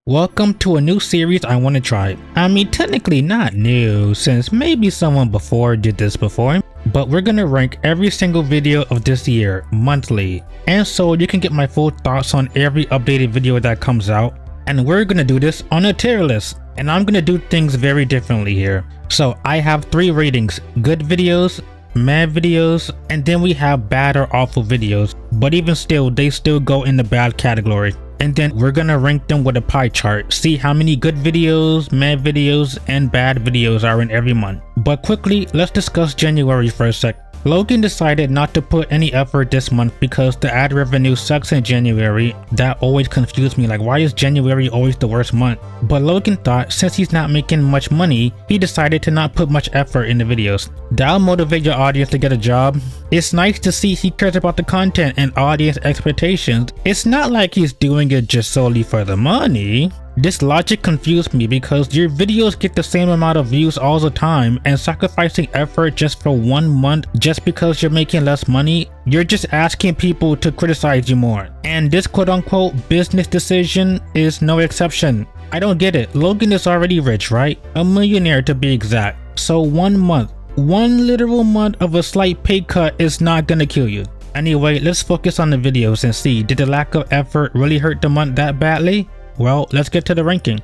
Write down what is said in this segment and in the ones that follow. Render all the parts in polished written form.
Welcome to a new series I want to try. I mean, technically not new, since maybe someone before did this before, but we're gonna rank every single video of this year, monthly. And so you can get my full thoughts on every updated video that comes out. And we're gonna do this on a tier list, and I'm gonna do things very differently here. So I have 3 ratings: good videos, mad videos, and then we have bad or awful videos, but even still, they still go in the bad category. And then we're gonna rank them with a pie chart, see how many good videos, mad videos, and bad videos are in every month. But quickly, let's discuss January for a sec. Logan decided not to put any effort this month because the ad revenue sucks in January. That always confused me, like why is January always the worst month? But Logan thought since he's not making much money, he decided to not put much effort in the videos. That'll motivate your audience to get a job. It's nice to see he cares about the content and audience expectations. It's not like he's doing it just solely for the money. This logic confused me because your videos get the same amount of views all the time, and sacrificing effort just for 1 month just because you're making less money, you're just asking people to criticize you more. And this quote-unquote business decision is no exception. I don't get it. Logan is already rich, right? A millionaire to be exact. So 1 month, 1 literal month of a slight pay cut is not gonna kill you. Anyway, let's focus on the videos and see, did the lack of effort really hurt the month that badly? Well, let's get to the ranking.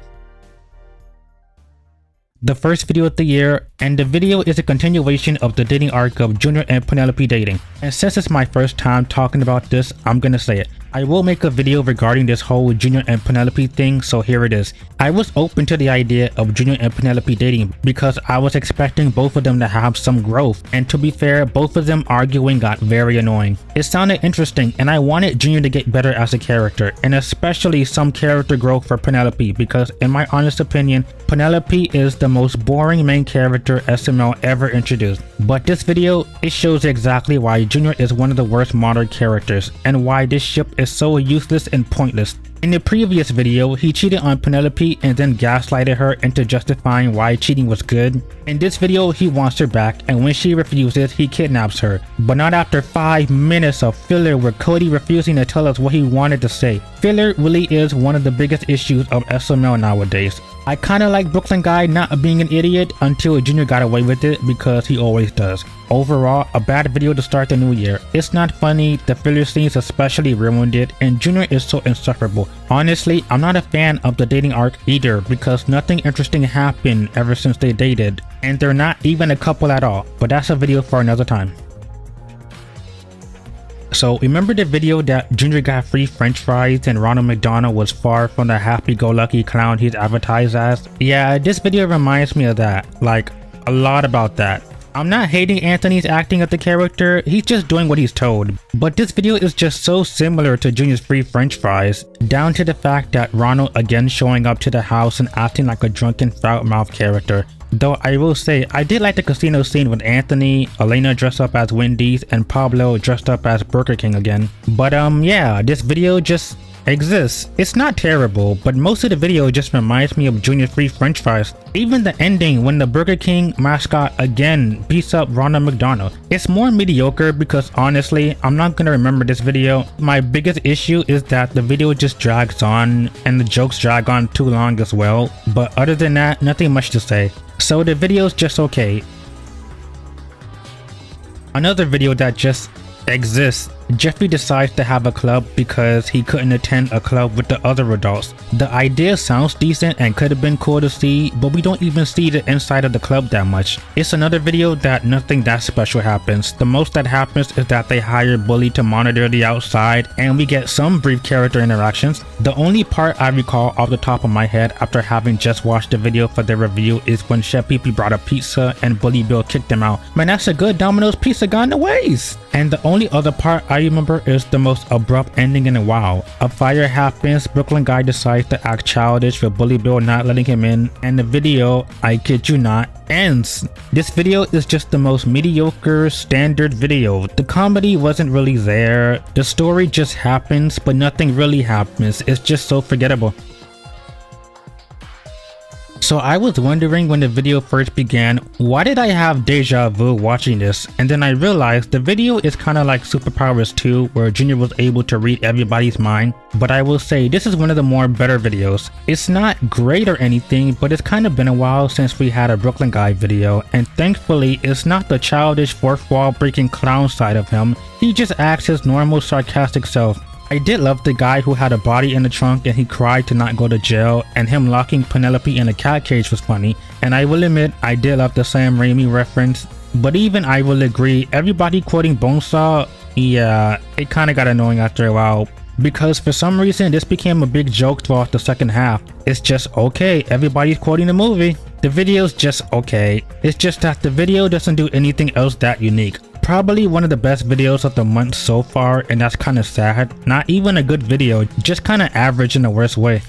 The first video of the year, and the video is a continuation of the dating arc of Junior and Penelope dating. And since it's my first time talking about this, I'm gonna say it. I will make a video regarding this whole Junior and Penelope thing, so here it is. I was open to the idea of Junior and Penelope dating because I was expecting both of them to have some growth, and to be fair, both of them arguing got very annoying. It sounded interesting, and I wanted Junior to get better as a character, and especially some character growth for Penelope because in my honest opinion, Penelope is the most boring main character SML ever introduced. But this video, it shows exactly why Junior is one of the worst modern characters, and why this ship is so useless and pointless. In the previous video, he cheated on Penelope and then gaslighted her into justifying why cheating was good. In this video, he wants her back, and when she refuses, he kidnaps her. But not after 5 minutes of filler with Cody refusing to tell us what he wanted to say. Filler really is one of the biggest issues of SML nowadays. I kinda like Brooklyn Guy not being an idiot until Junior got away with it because he always does. Overall, a bad video to start the new year. It's not funny, the filler scenes especially ruined it, and Junior is so insufferable. Honestly, I'm not a fan of the dating arc either because nothing interesting happened ever since they dated, and they're not even a couple at all, but that's a video for another time. So remember the video that Junior got free french fries and Ronald McDonald was far from the happy-go-lucky clown he's advertised as? Yeah, this video reminds me of that, like a lot about that. I'm not hating Anthony's acting of the character, he's just doing what he's told. But this video is just so similar to Junior's free french fries, down to the fact that Ronald again showing up to the house and acting like a drunken foul mouth character. Though I will say, I did like the casino scene with Anthony, Elena dressed up as Wendy's, and Pablo dressed up as Burger King again. But yeah, this video just exists. It's not terrible, but most of the video just reminds me of Junior's free french fries. Even the ending when the Burger King mascot again beats up Ronald McDonald. It's more mediocre because honestly, I'm not gonna remember this video. My biggest issue is that the video just drags on and the jokes drag on too long as well. But other than that, nothing much to say. So the video's just okay. Another video that just exists. Jeffrey decides to have a club because he couldn't attend a club with the other adults. The idea sounds decent and could have been cool to see, but we don't even see the inside of the club that much. It's another video that nothing that special happens. The most that happens is that they hire Bully to monitor the outside and we get some brief character interactions. The only part I recall off the top of my head after having just watched the video for the review is when Chef Pee Pee brought a pizza and Bully Bill kicked him out. Man, that's a good Domino's pizza gone to waste. And the only other part I remember is the most abrupt ending in a while. A fire happens, Brooklyn Guy decides to act childish with Bully Bill not letting him in, and the video, I kid you not, ends. This video is just the most mediocre standard video. The comedy wasn't really there, the story just happens, but nothing really happens. It's just so forgettable. So I was wondering when the video first began, why did I have deja vu watching this? And then I realized the video is kind of like Superpowers 2, where Junior was able to read everybody's mind. But I will say this is one of the more better videos. It's not great or anything, but it's kind of been a while since we had a Brooklyn Guy video, and thankfully it's not the childish fourth wall breaking clown side of him. He just acts his normal sarcastic self. I did love the guy who had a body in the trunk and he cried to not go to jail, and him locking Penelope in a cat cage was funny. And I will admit, I did love the Sam Raimi reference, but even I will agree, everybody quoting Bonesaw, yeah, it kinda got annoying after a while. Because for some reason this became a big joke throughout the second half. It's just okay, everybody's quoting the movie. The video's just okay. It's just that the video doesn't do anything else that unique. Probably one of the best videos of the month so far, and that's kinda sad. Not even a good video, just kinda average in the worst way.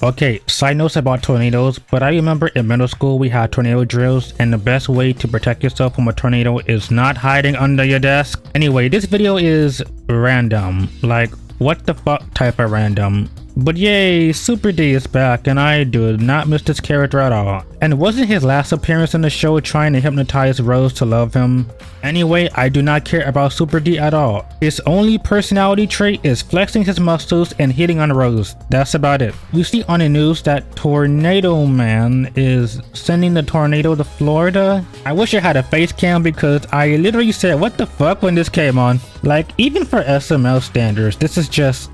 Okay, side notes about tornadoes, but I remember in middle school we had tornado drills, and the best way to protect yourself from a tornado is not hiding under your desk. Anyway, this video is random, like what the fuck type of random. But yay, Super D is back, and I do not miss this character at all. And wasn't his last appearance in the show trying to hypnotize Rose to love him? Anyway, I do not care about Super D at all. His only personality trait is flexing his muscles and hitting on Rose. That's about it. We see on the news that Tornado Man is sending the tornado to Florida. I wish I had a face cam because I literally said what the fuck when this came on. Like, even for SML standards, this is just...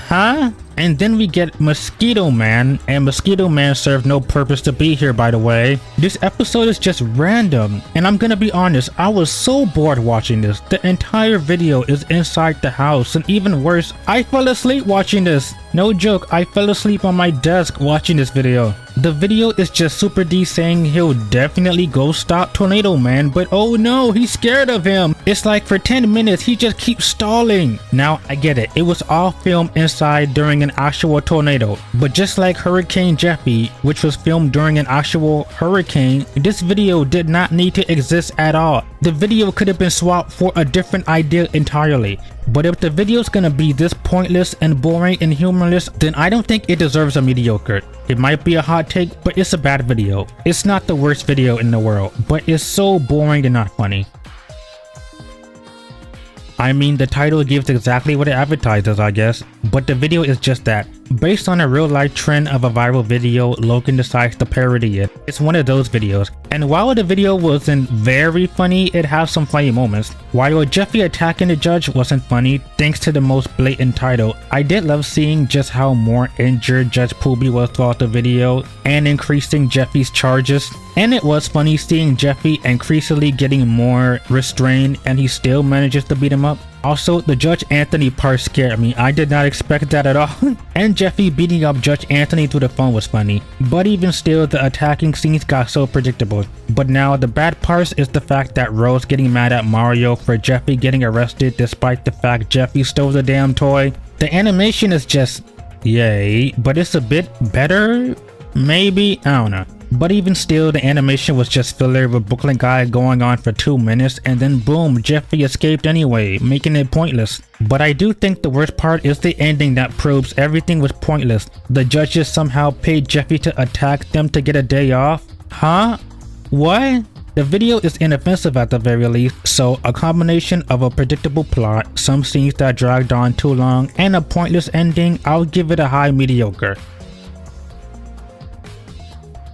huh? And then we get Mosquito Man, and Mosquito Man served no purpose to be here, by the way. This episode is just random, and I'm gonna be honest, I was so bored watching this. The entire video is inside the house, and even worse, I fell asleep watching this. No joke, I fell asleep on my desk watching this video. The video is just Super D saying he'll definitely go stop Tornado Man, but oh no, he's scared of him. It's like for 10 minutes, he just keeps stalling. Now, I get it, it was all filmed inside during an actual tornado, but just like Hurricane Jeffy, which was filmed during an actual hurricane, this video did not need to exist at all. The video could have been swapped for a different idea entirely. But if the video's gonna be this pointless and boring and humorless, then I don't think it deserves a mediocre. It might be a hot take, but it's a bad video. It's not the worst video in the world, but it's so boring and not funny. I mean, the title gives exactly what it advertises, I guess, but the video is just that. Based on a real life trend of a viral video, Logan decides to parody it. It's one of those videos. And while the video wasn't very funny, it has some funny moments. While Jeffy attacking the judge wasn't funny, thanks to the most blatant title, I did love seeing just how more injured Judge Poobie was throughout the video and increasing Jeffy's charges. And it was funny seeing Jeffy increasingly getting more restrained and he still manages to beat him up. Also, the Judge Anthony part scared me. I did not expect that at all. And Jeffy beating up Judge Anthony through the phone was funny. But even still, the attacking scenes got so predictable. But now, the bad part is the fact that Rose getting mad at Mario for Jeffy getting arrested despite the fact Jeffy stole the damn toy. The animation is just... yay. But it's a bit better? Maybe? I don't know. But even still, the animation was just filler with Brooklyn Guy going on for 2 minutes and then boom, Jeffy escaped anyway, making it pointless. But I do think the worst part is the ending that proves everything was pointless. The judges somehow paid Jeffy to attack them to get a day off? Huh? What? The video is inoffensive at the very least, so a combination of a predictable plot, some scenes that dragged on too long, and a pointless ending, I'll give it a high mediocre.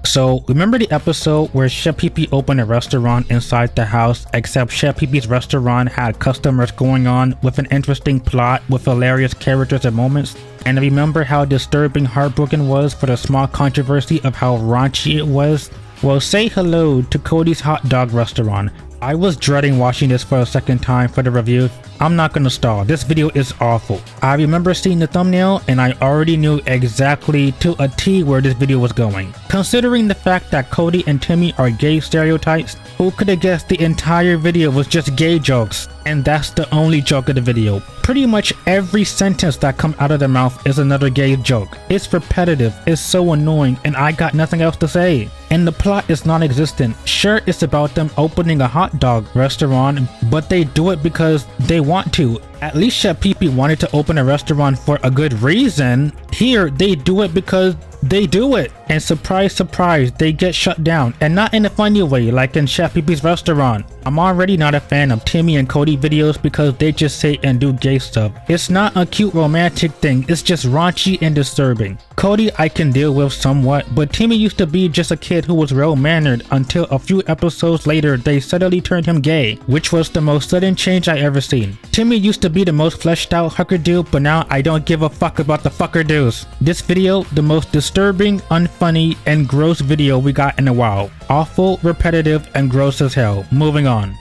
So, remember the episode where Chef Pee-Pee opened a restaurant inside the house, except Chef Pee-Pee's restaurant had customers going on with an interesting plot with hilarious characters and moments? And remember how disturbing Heartbroken was for the small controversy of how raunchy it was? Well, say hello to Cody's Hot Dog Restaurant. I was dreading watching this for a second time for the review. I'm not gonna stall, this video is awful. I remember seeing the thumbnail and I already knew exactly to a T where this video was going. Considering the fact that Cody and Timmy are gay stereotypes, who could have guessed the entire video was just gay jokes? And that's the only joke of the video. Pretty much every sentence that comes out of their mouth is another gay joke. It's repetitive, it's so annoying, and I got nothing else to say. And the plot is non-existent. Sure, it's about them opening a hot dog restaurant, but they do it because they want to. At least Chef Pee-Pee wanted to open a restaurant for a good reason. Here, they do it because they do it, and surprise surprise, they get shut down, and not in a funny way like in Chef Pee-Pee's restaurant. I'm already not a fan of Timmy and Cody videos because they just say and do gay stuff. It's not a cute romantic thing, it's just raunchy and disturbing. Cody I can deal with somewhat, but Timmy used to be just a kid who was well mannered until a few episodes later they suddenly turned him gay, which was the most sudden change I ever seen. Timmy used to be the most fleshed out hucker-do, but now I don't give a fuck about the fucker-doos. This video, the most disturbing, unfunny, and gross video we got in a while. Awful, repetitive, and gross as hell. Moving on.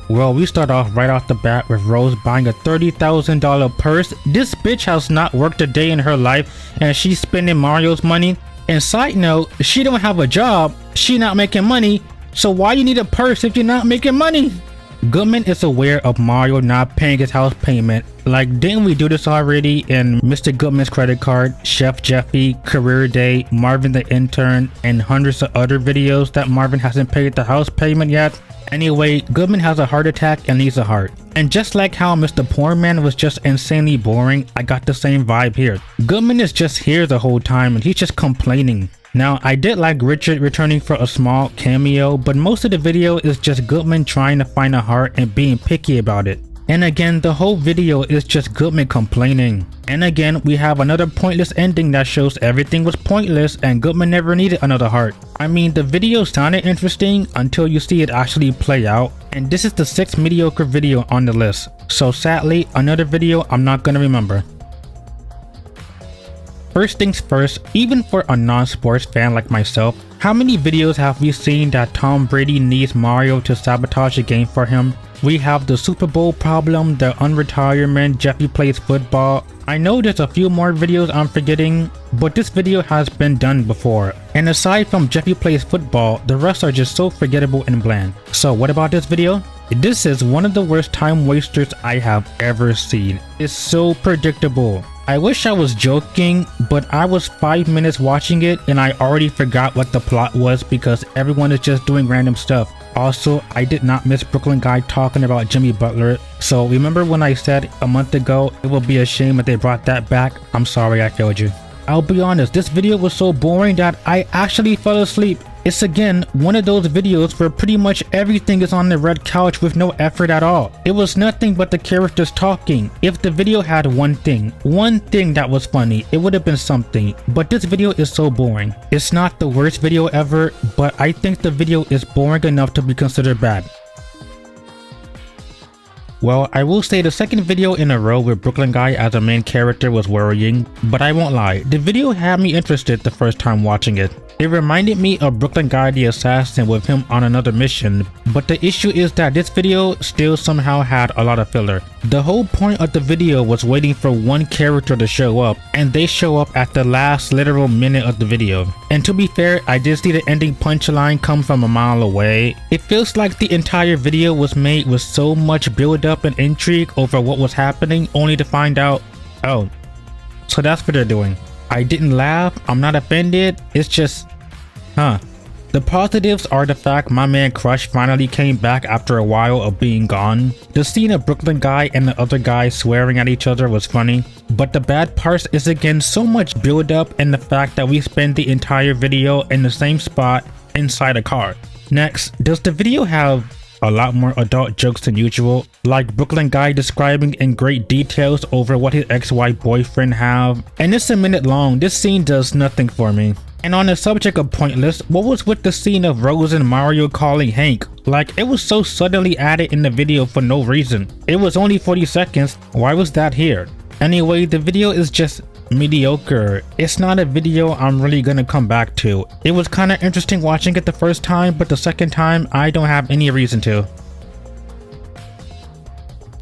Well, we start off right off the bat with Rose buying a $30,000 purse. This bitch has not worked a day in her life and she's spending Mario's money. And side note, she don't have a job, she not making money, so why you need a purse if you're not making money? Goodman is aware of Mario not paying his house payment. Like, didn't we do this already in Mr. Goodman's credit card, Chef Jeffy, Career Day, Marvin the Intern, and hundreds of other videos that Marvin hasn't paid the house payment yet? Anyway, Goodman has a heart attack and needs a heart. And just like how Mr. Poor Man was just insanely boring, I got the same vibe here. Goodman is just here the whole time and he's just complaining. Now, I did like Richard returning for a small cameo, but most of the video is just Goodman trying to find a heart and being picky about it. And again, the whole video is just Goodman complaining. And again, we have another pointless ending that shows everything was pointless and Goodman never needed another heart. I mean, the video sounded interesting until you see it actually play out. And this is the 6th mediocre video on the list. So sadly, another video I'm not gonna remember. First things first, even for a non-sports fan like myself, how many videos have we seen that Tom Brady needs Mario to sabotage a game for him? We have the Super Bowl problem, the unretirement, Jeffy plays football. I know there's a few more videos I'm forgetting, but this video has been done before. And aside from Jeffy plays football, the rest are just so forgettable and bland. So what about this video? This is one of the worst time wasters I have ever seen. It's so predictable. I wish I was joking, but I was 5 minutes watching it and I already forgot what the plot was because everyone is just doing random stuff. Also, I did not miss Brooklyn Guy talking about Jimmy Butler, so remember when I said a month ago it would be a shame if they brought that back? I'm sorry I failed you. I'll be honest, this video was so boring that I actually fell asleep. It's again one of those videos where pretty much everything is on the red couch with no effort at all. It was nothing but the characters talking. If the video had one thing that was funny, it would have been something. But this video is so boring. It's not the worst video ever, but I think the video is boring enough to be considered bad. Well, I will say the second video in a row with Brooklyn Guy as a main character was worrying, but I won't lie, the video had me interested the first time watching it. It reminded me of Brooklyn Guy the Assassin with him on another mission, but the issue is that this video still somehow had a lot of filler. The whole point of the video was waiting for one character to show up, and they show up at the last literal minute of the video. And to be fair, I did see the ending punchline come from a mile away. It feels like the entire video was made with so much build up and intrigue over what was happening only to find out, oh, so that's what they're doing. I didn't laugh, I'm not offended, it's just, The positives are the fact my man Crush finally came back after a while of being gone. The scene of Brooklyn Guy and the other guy swearing at each other was funny. But the bad part is again so much build up and the fact that we spend the entire video in the same spot inside a car. Next, does the video have a lot more adult jokes than usual, like Brooklyn Guy describing in great details over what his ex-wife boyfriend have, and it's a minute long. This scene does nothing for me. And on the subject of pointless, what was with the scene of Rose and Mario calling Hank? Like, it was so suddenly added in the video for no reason. It was only 40 seconds, why was that here? Anyway, the video is just mediocre. It's not a video I'm really gonna come back to. It was kinda interesting watching it the first time, but the second time I don't have any reason to.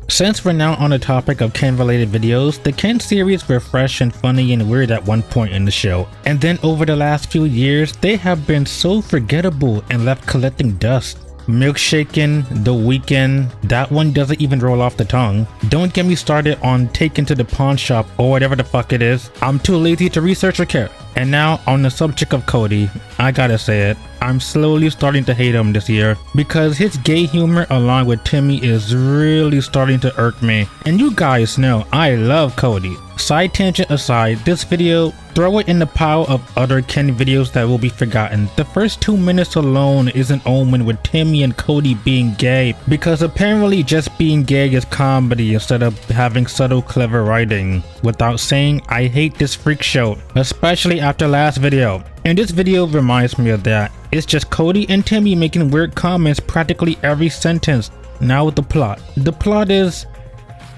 Since we're now on the topic of Ken related videos, the Ken series were fresh and funny and weird at one point in the show, and then over the last few years they have been so forgettable and left collecting dust. Milkshaken, The Weeknd, that one doesn't even roll off the tongue. Don't get me started on Taken to the Pawn Shop or whatever the fuck it is. I'm too lazy to research or care. And now on the subject of Cody, I gotta say it, I'm slowly starting to hate him this year because his gay humor along with Timmy is really starting to irk me. And you guys know I love Cody. Side tangent aside, this video, throw it in the pile of other Ken videos that will be forgotten. The first 2 minutes alone is an omen with Timmy and Cody being gay, because apparently just being gay is comedy instead of having subtle clever writing. Without saying, I hate this freak show, especially after last video. And this video reminds me of that. It's just Cody and Timmy making weird comments practically every sentence. Now with the plot. The plot is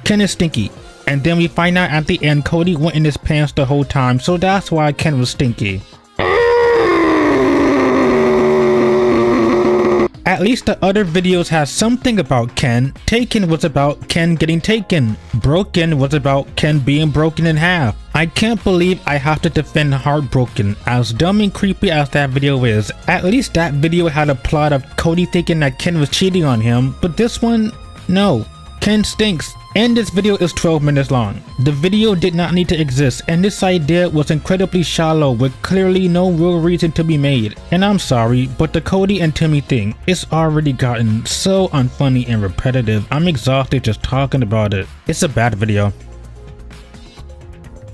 Ken is stinky. And then we find out at the end Cody went in his pants the whole time, so that's why Ken was stinky. At least the other videos had something about Ken. Taken was about Ken getting taken. Broken was about Ken being broken in half. I can't believe I have to defend Heartbroken. As dumb and creepy as that video is, at least that video had a plot of Cody thinking that Ken was cheating on him, but this one, no. Ken stinks. And this video is 12 minutes long. The video did not need to exist, and this idea was incredibly shallow with clearly no real reason to be made. And I'm sorry, but the Cody and Timmy thing, it's already gotten so unfunny and repetitive. I'm exhausted just talking about it. It's a bad video.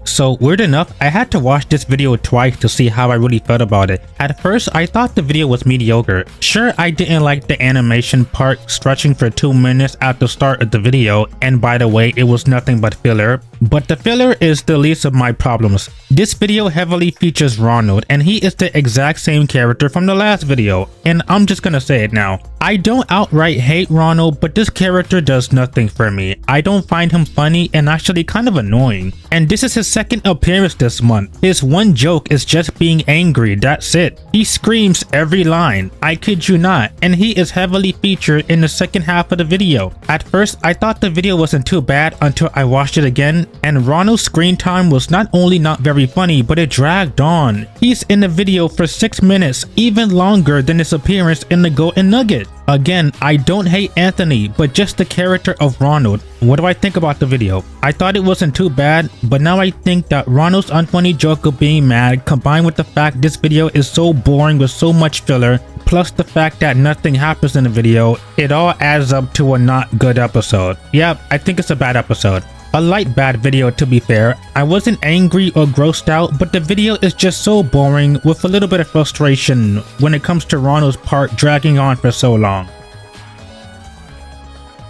So weird enough, I had to watch this video twice to see how I really felt about it. At first, I thought the video was mediocre. Sure, I didn't like the animation part stretching for 2 minutes at the start of the video, and by the way, it was nothing but filler. But the filler is the least of my problems. This video heavily features Ronald, and he is the exact same character from the last video. And I'm just gonna say it now. I don't outright hate Ronald, but this character does nothing for me. I don't find him funny and actually kind of annoying. And this is his second appearance this month. His one joke is just being angry, that's it. He screams every line, I kid you not, and he is heavily featured in the second half of the video. At first, I thought the video wasn't too bad until I watched it again, and Ronald's screen time was not only not very funny, but it dragged on. He's in the video for 6 minutes, even longer than his appearance in the Golden Nugget. Again, I don't hate Anthony, but just the character of Ronald. What do I think about the video? I thought it wasn't too bad, but now I think that Ronald's unfunny joke of being mad combined with the fact this video is so boring with so much filler, plus the fact that nothing happens in the video, it all adds up to a not good episode. Yep, I think it's a bad episode. A light bad video to be fair. I wasn't angry or grossed out, but the video is just so boring with a little bit of frustration when it comes to Ronald's part dragging on for so long.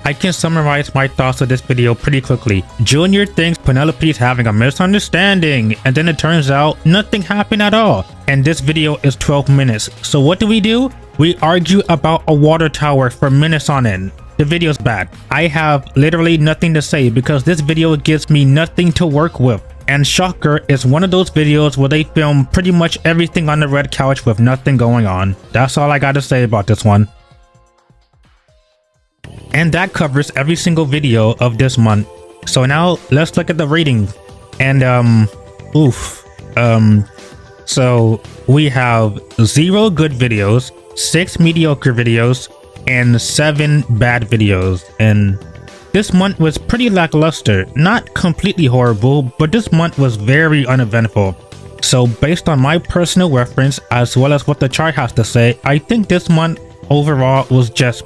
I can summarize my thoughts of this video pretty quickly. Junior thinks Penelope's having a misunderstanding, and then it turns out nothing happened at all. And this video is 12 minutes. So what do? We argue about a water tower for minutes on end. The video's bad. I have literally nothing to say because this video gives me nothing to work with. And shocker, it's one of those videos where they film pretty much everything on the red couch with nothing going on. That's all I gotta say about this one. And that covers every single video of this month. So now let's look at the ratings. And so we have 0 good videos, 6 mediocre videos, and 7 bad videos. And this month was pretty lackluster. Not completely horrible, but this month was very uneventful. So based on my personal reference as well as what the chart has to say, I think this month overall was just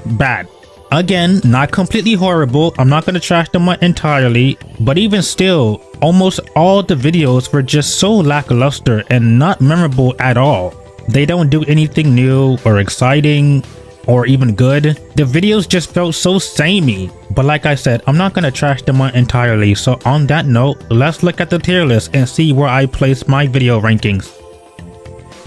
bad. Again, not completely horrible. I'm not going to trash the month entirely, but even still, almost all the videos were just so lackluster and not memorable at all. They don't do anything new or exciting or even good. The videos just felt so samey. But like I said, I'm not gonna trash them entirely. So on that note, let's look at the tier list and see where I place my video rankings.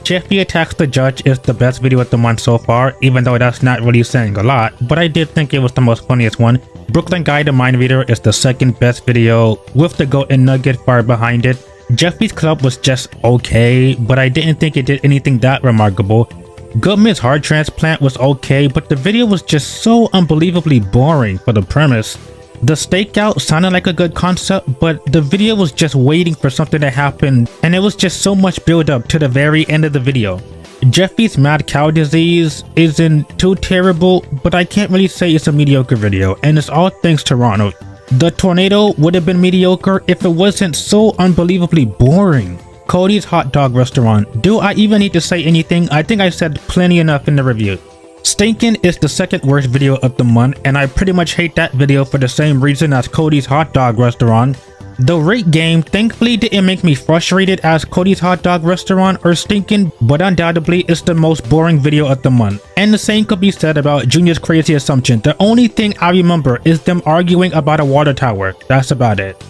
Jeffy Attacks the Judge is the best video of the month so far, even though that's not really saying a lot, but I did think it was the most funniest one. Brooklyn Guide to Mind Reader is the second best video, with the Golden Nugget far behind it. Jeffy's Club was just okay, but I didn't think it did anything that remarkable. Goodman's Heart Transplant was okay, but the video was just so unbelievably boring for the premise. The Stakeout sounded like a good concept, but the video was just waiting for something to happen, and it was just so much build up to the very end of the video. Jeffy's Mad Cow Disease isn't too terrible, but I can't really say it's a mediocre video, and it's all thanks to Ronald. The Tornado would have been mediocre if it wasn't so unbelievably boring. Cody's hot dog restaurant. Do I even need to say anything? I think I said plenty enough in the review. Stinkin' is the second worst video of the month, and I pretty much hate that video for the same reason as Cody's hot dog restaurant. The rate game thankfully didn't make me frustrated as Cody's hot dog restaurant or Stinkin', but undoubtedly it's the most boring video of the month. And the same could be said about Junior's crazy assumption. The only thing I remember is them arguing about a water tower. That's about it.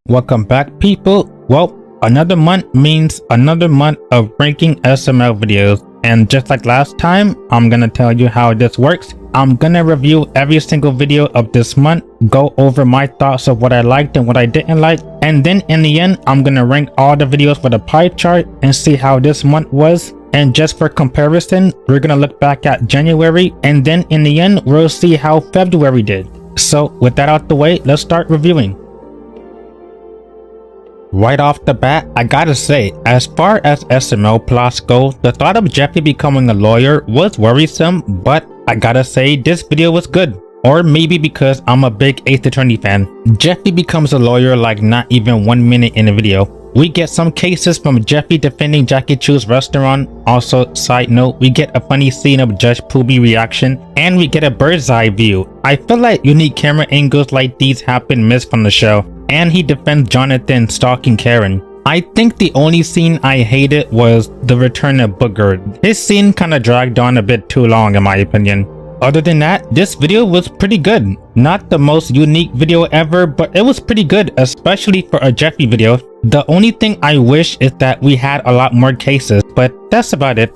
Welcome back, people. Well, another month means another month of ranking SML videos, and just like last time, I'm gonna tell you how this works. I'm gonna review every single video of this month, go over my thoughts of what I liked and what I didn't like, and then in the end, I'm gonna rank all the videos with a pie chart and see how this month was. And just for comparison, we're gonna look back at January, and then in the end, we'll see how February did. So with that out the way, let's start reviewing. Right off the bat, I gotta say, as far as SML plots go, the thought of Jeffy becoming a lawyer was worrisome, but I gotta say this video was good. Or maybe because I'm a big Ace Attorney fan. Jeffy becomes a lawyer like not even 1 minute in the video. We get some cases from Jeffy defending Jackie Chu's restaurant. Also, side note, we get a funny scene of Judge Poobie reaction, and we get a bird's eye view. I feel like unique camera angles like these have been missed from the show. And he defends Jonathan stalking Karen. I think the only scene I hated was the return of Booger. His scene kinda dragged on a bit too long in my opinion. Other than that, this video was pretty good. Not the most unique video ever, but it was pretty good, especially for a Jeffy video. The only thing I wish is that we had a lot more cases, but that's about it.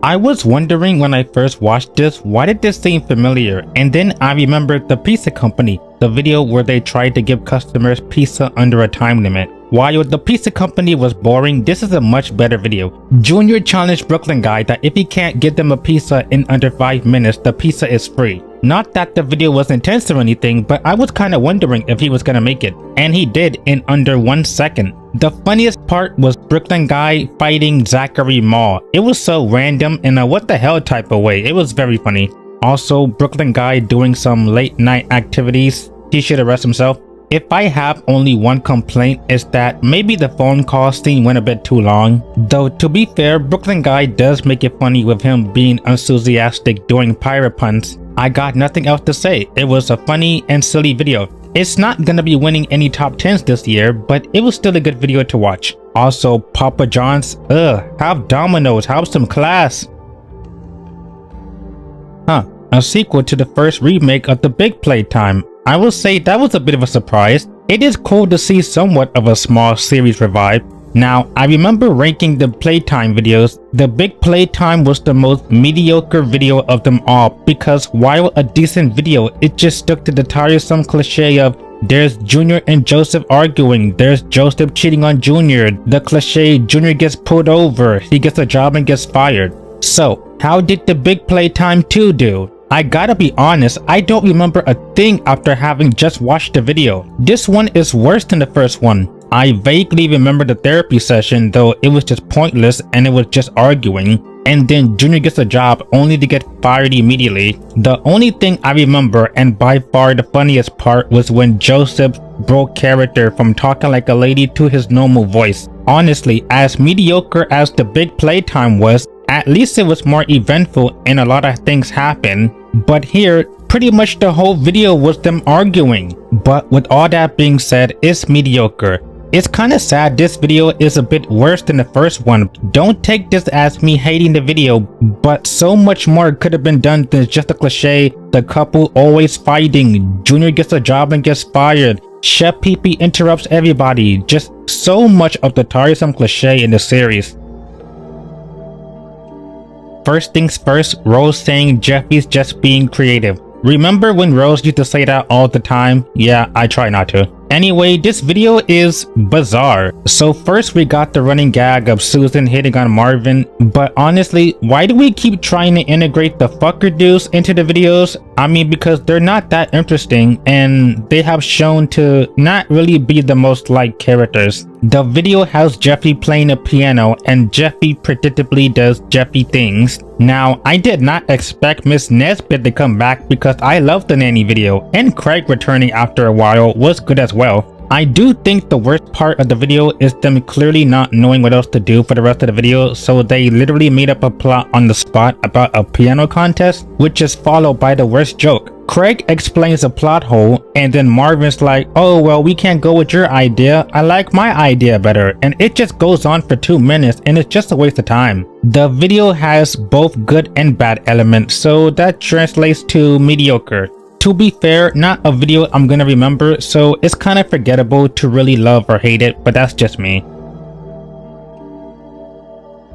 I was wondering when I first watched this, why did this seem familiar? And then I remembered the pizza company, the video where they tried to give customers pizza under a time limit. While the pizza company was boring, this is a much better video. Junior challenged Brooklyn guy that if he can't get them a pizza in under 5 minutes, the pizza is free. Not that the video was intense or anything, but I was kinda wondering if he was gonna make it. And he did in under 1 second. The funniest part was Brooklyn guy fighting Zachary Mall. It was so random in a what the hell type of way. It was very funny. Also, Brooklyn guy doing some late night activities. He should arrest himself. If I have only one complaint, is that maybe the phone call scene went a bit too long. Though to be fair, Brooklyn guy does make it funny with him being enthusiastic doing pirate puns. I got nothing else to say. It was a funny and silly video. It's not gonna be winning any top 10s this year, but it was still a good video to watch. Also, Papa John's, have Domino's, have some class. A sequel to the first remake of The Big Playtime. I will say that was a bit of a surprise. It is cool to see somewhat of a small series revive. Now, I remember ranking the Playtime videos. The Big Playtime was the most mediocre video of them all because while a decent video, it just stuck to the tiresome cliche of there's Junior and Joseph arguing, there's Joseph cheating on Junior, the cliche Junior gets pulled over, he gets a job and gets fired. So, how did the Big Playtime 2 do? I gotta be honest, I don't remember a thing after having just watched the video. This one is worse than the first one. I vaguely remember the therapy session, though it was just pointless and it was just arguing. And then Junior gets a job only to get fired immediately. The only thing I remember, and by far the funniest part, was when Joseph broke character from talking like a lady to his normal voice. Honestly, as mediocre as the Big Playtime was, at least it was more eventful and a lot of things happened. But here, pretty much the whole video was them arguing. But with all that being said, it's mediocre. It's kinda sad this video is a bit worse than the first one. Don't take this as me hating the video, but so much more could have been done than just a cliche, the couple always fighting, Junior gets a job and gets fired, Chef Pee-Pee interrupts everybody, just so much of the tiresome cliche in the series. First things first, Rose saying Jeffy's just being creative. Remember when Rose used to say that all the time? Yeah, I try not to. Anyway, this video is bizarre. So first we got the running gag of Susan hitting on Marvin, but honestly, why do we keep trying to integrate the fucker dudes into the videos? I mean, because they're not that interesting and they have shown to not really be the most liked characters. The video has Jeffy playing a piano and Jeffy predictably does Jeffy things. Now, I did not expect Miss Nesbitt to come back because I love the nanny video, and Craig returning after a while was good as well. I do think the worst part of the video is them clearly not knowing what else to do for the rest of the video, so they literally made up a plot on the spot about a piano contest, which is followed by the worst joke. Craig explains a plot hole, and then Marvin's like, oh well, we can't go with your idea, I like my idea better, and it just goes on for 2 minutes and it's just a waste of time. The video has both good and bad elements, so that translates to mediocre. To be fair, not a video I'm gonna remember, so it's kind of forgettable to really love or hate it, but that's just me.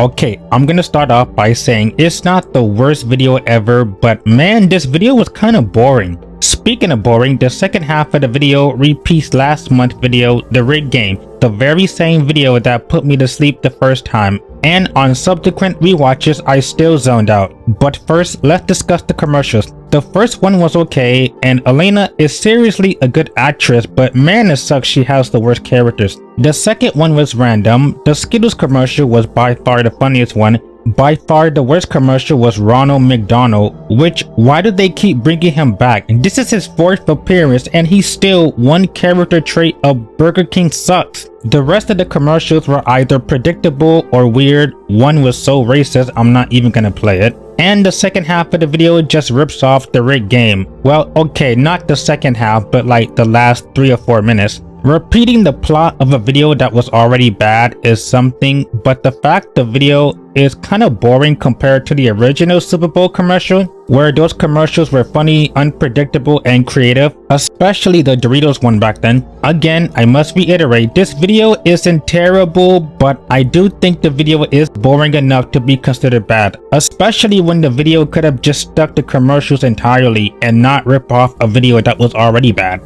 Okay, I'm gonna start off by saying it's not the worst video ever, but man, this video was kind of boring. Speaking of boring, the second half of the video repeats last month's video, The Rig Game, the very same video that put me to sleep the first time, and on subsequent rewatches I still zoned out. But first, let's discuss the commercials. The first one was okay, and Elena is seriously a good actress, but man, it sucks she has the worst characters. The second one was random. The Skittles commercial was by far the funniest one. By far the worst commercial was Ronald McDonald, which, why do they keep bringing him back? This is his 4th appearance and he's still one character trait of Burger King sucks. The rest of the commercials were either predictable or weird. One was so racist I'm not even gonna play it. And the second half of the video just rips off The Rig Game. Well, okay, not the second half, but like the last 3 or 4 minutes. Repeating the plot of a video that was already bad is something, but the fact the video is kind of boring compared to the original Super Bowl commercial, where those commercials were funny, unpredictable, and creative, especially the Doritos one back then. Again, I must reiterate, this video isn't terrible, but I do think the video is boring enough to be considered bad, especially when the video could have just stuck to commercials entirely and not rip off a video that was already bad.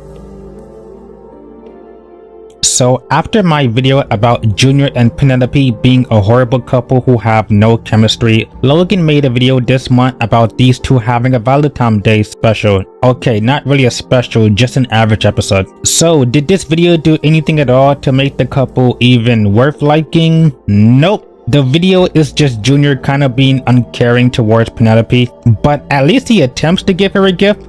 So after my video about Junior and Penelope being a horrible couple who have no chemistry, Logan made a video this month about these two having a Valentine's Day special. Okay, not really a special, just an average episode. So did this video do anything at all to make the couple even worth liking? Nope. The video is just Junior kind of being uncaring towards Penelope, but at least he attempts to give her a gift.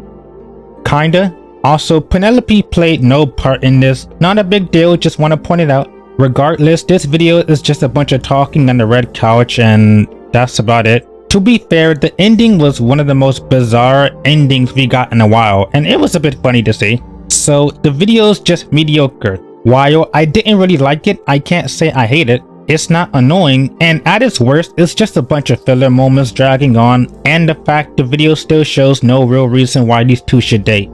Kinda. Also, Penelope played no part in this. Not a big deal, just want to point it out. Regardless, this video is just a bunch of talking on the red couch and that's about it. To be fair, the ending was one of the most bizarre endings we got in a while, and it was a bit funny to see. So the video is just mediocre. While I didn't really like it, I can't say I hate it. It's not annoying, and at its worst, it's just a bunch of filler moments dragging on, and the fact the video still shows no real reason why these two should date.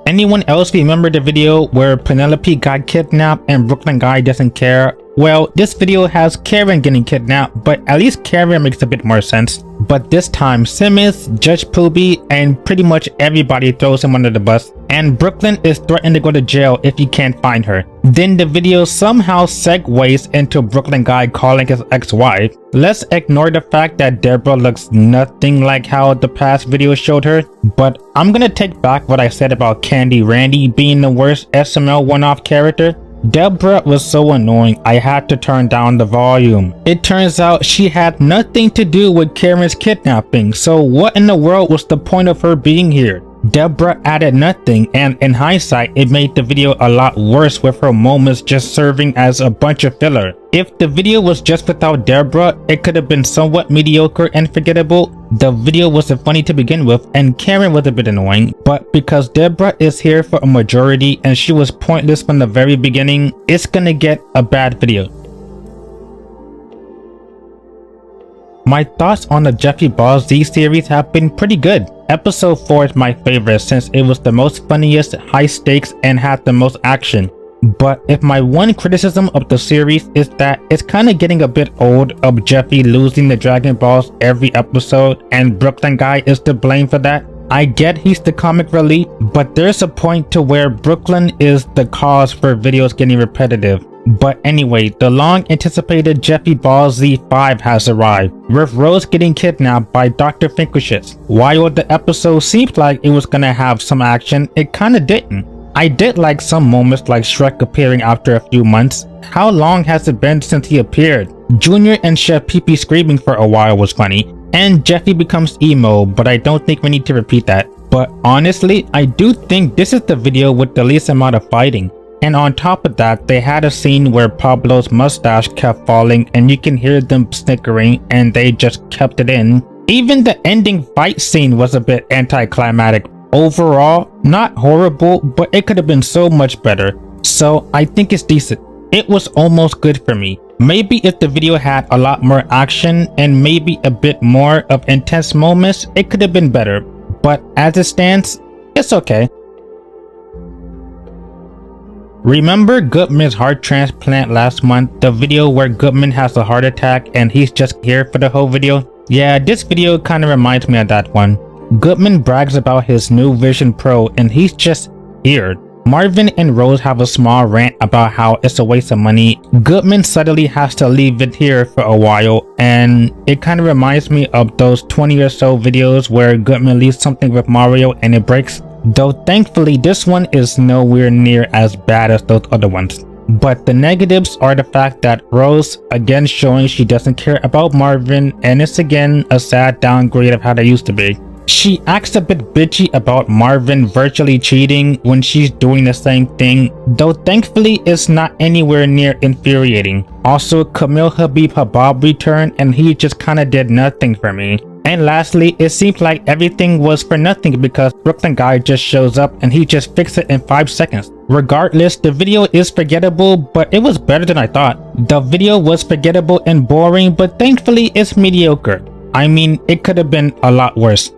Anyone else remember the video where Penelope got kidnapped and Brooklyn guy doesn't care? Well, this video has Karen getting kidnapped, but at least Karen makes a bit more sense. But this time, Simmons, Judge Poobie, and pretty much everybody throws him under the bus, and Brooklyn is threatened to go to jail if he can't find her. Then the video somehow segues into Brooklyn guy calling his ex-wife. Let's ignore the fact that Deborah looks nothing like how the past video showed her, but I'm gonna take back what I said about Candy Randy being the worst SML one-off character. Deborah was so annoying I had to turn down the volume. It turns out she had nothing to do with Karen's kidnapping, so what in the world was the point of her being here? Deborah added nothing, and in hindsight it made the video a lot worse with her moments just serving as a bunch of filler. If the video was just without Deborah, it could have been somewhat mediocre and forgettable. The video wasn't funny to begin with, and Karen was a bit annoying, but because Deborah is here for a majority and she was pointless from the very beginning, it's gonna get a bad video. My thoughts on the Jeffy Ball Z series have been pretty good. Episode 4 is my favorite since it was the most funniest, high stakes, and had the most action. But if my one criticism of the series is that it's kinda getting a bit old of Jeffy losing the Dragon Balls every episode and Brooklyn guy is to blame for that, I get he's the comic relief, but there's a point to where Brooklyn is the cause for videos getting repetitive. But anyway, the long anticipated Jeffy Ball Z5 has arrived, with Rose getting kidnapped by Dr. Finkelshitz. While the episode seemed like it was gonna have some action, it kinda didn't. I did like some moments like Shrek appearing after a few months. How long has it been since he appeared? Junior and Chef Pee-Pee screaming for a while was funny. And Jeffy becomes emo, but I don't think we need to repeat that. But honestly, I do think this is the video with the least amount of fighting. And on top of that, they had a scene where Pablo's mustache kept falling and you can hear them snickering and they just kept it in. Even the ending fight scene was a bit anticlimactic. Overall, not horrible, but it could have been so much better. So I think it's decent. It was almost good for me. Maybe if the video had a lot more action and maybe a bit more of intense moments, it could have been better. But as it stands, it's okay. Remember Goodman's heart transplant last month? The video where Goodman has a heart attack and he's just here for the whole video? Yeah, this video kind of reminds me of that one. Goodman brags about his new Vision Pro and he's just here. Marvin and Rose have a small rant about how it's a waste of money. Goodman suddenly has to leave it here for a while, and it kind of reminds me of those 20 or so videos where Goodman leaves something with Mario and it breaks. Though thankfully this one is nowhere near as bad as those other ones. But the negatives are the fact that Rose again showing she doesn't care about Marvin, and it's again a sad downgrade of how they used to be. She acts a bit bitchy about Marvin virtually cheating when she's doing the same thing, though thankfully it's not anywhere near infuriating. Also, Camille Habib Habab returned and he just kinda did nothing for me. And lastly, it seems like everything was for nothing because Brooklyn guy just shows up and he just fixed it in 5 seconds. Regardless, the video is forgettable, but it was better than I thought. The video was forgettable and boring, but thankfully it's mediocre. I mean, it could have been a lot worse.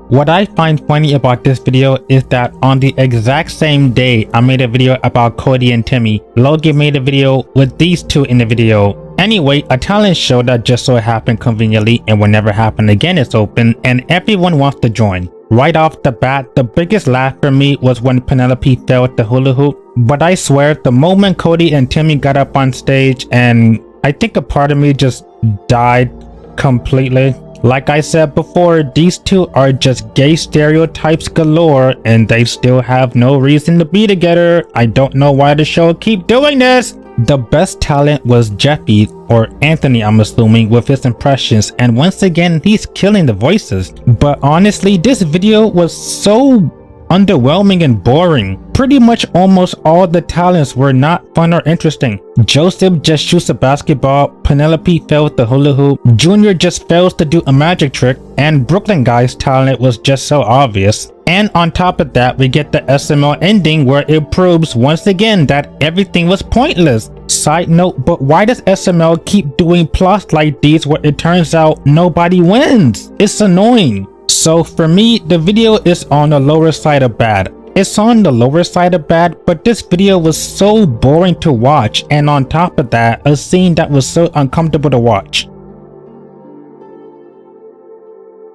What I find funny about this video is that on the exact same day I made a video about Cody and Timmy, Logan made a video with these two in the video. Anyway, a talent show that just so happened conveniently and will never happen again is open and everyone wants to join. Right off the bat, the biggest laugh for me was when Penelope failed the hula hoop, but I swear the moment Cody and Timmy got up on stage, and I think a part of me just died completely. Like I said before, these two are just gay stereotypes galore and they still have no reason to be together. I don't know why the show keep doing this. The best talent was Jeffy, or Anthony I'm assuming, with his impressions, and once again he's killing the voices. But honestly, this video was so underwhelming and boring. Pretty much almost all the talents were not fun or interesting. Joseph just shoots a basketball, Penelope fails the hula hoop, Junior just fails to do a magic trick, and Brooklyn guy's talent was just so obvious. And on top of that, we get the SML ending where it proves once again that everything was pointless. Side note, but why does SML keep doing plots like these where it turns out nobody wins? It's annoying. So for me, the video is on the lower side of bad. It's on the lower side of bad, but this video was so boring to watch, and on top of that, a scene that was so uncomfortable to watch.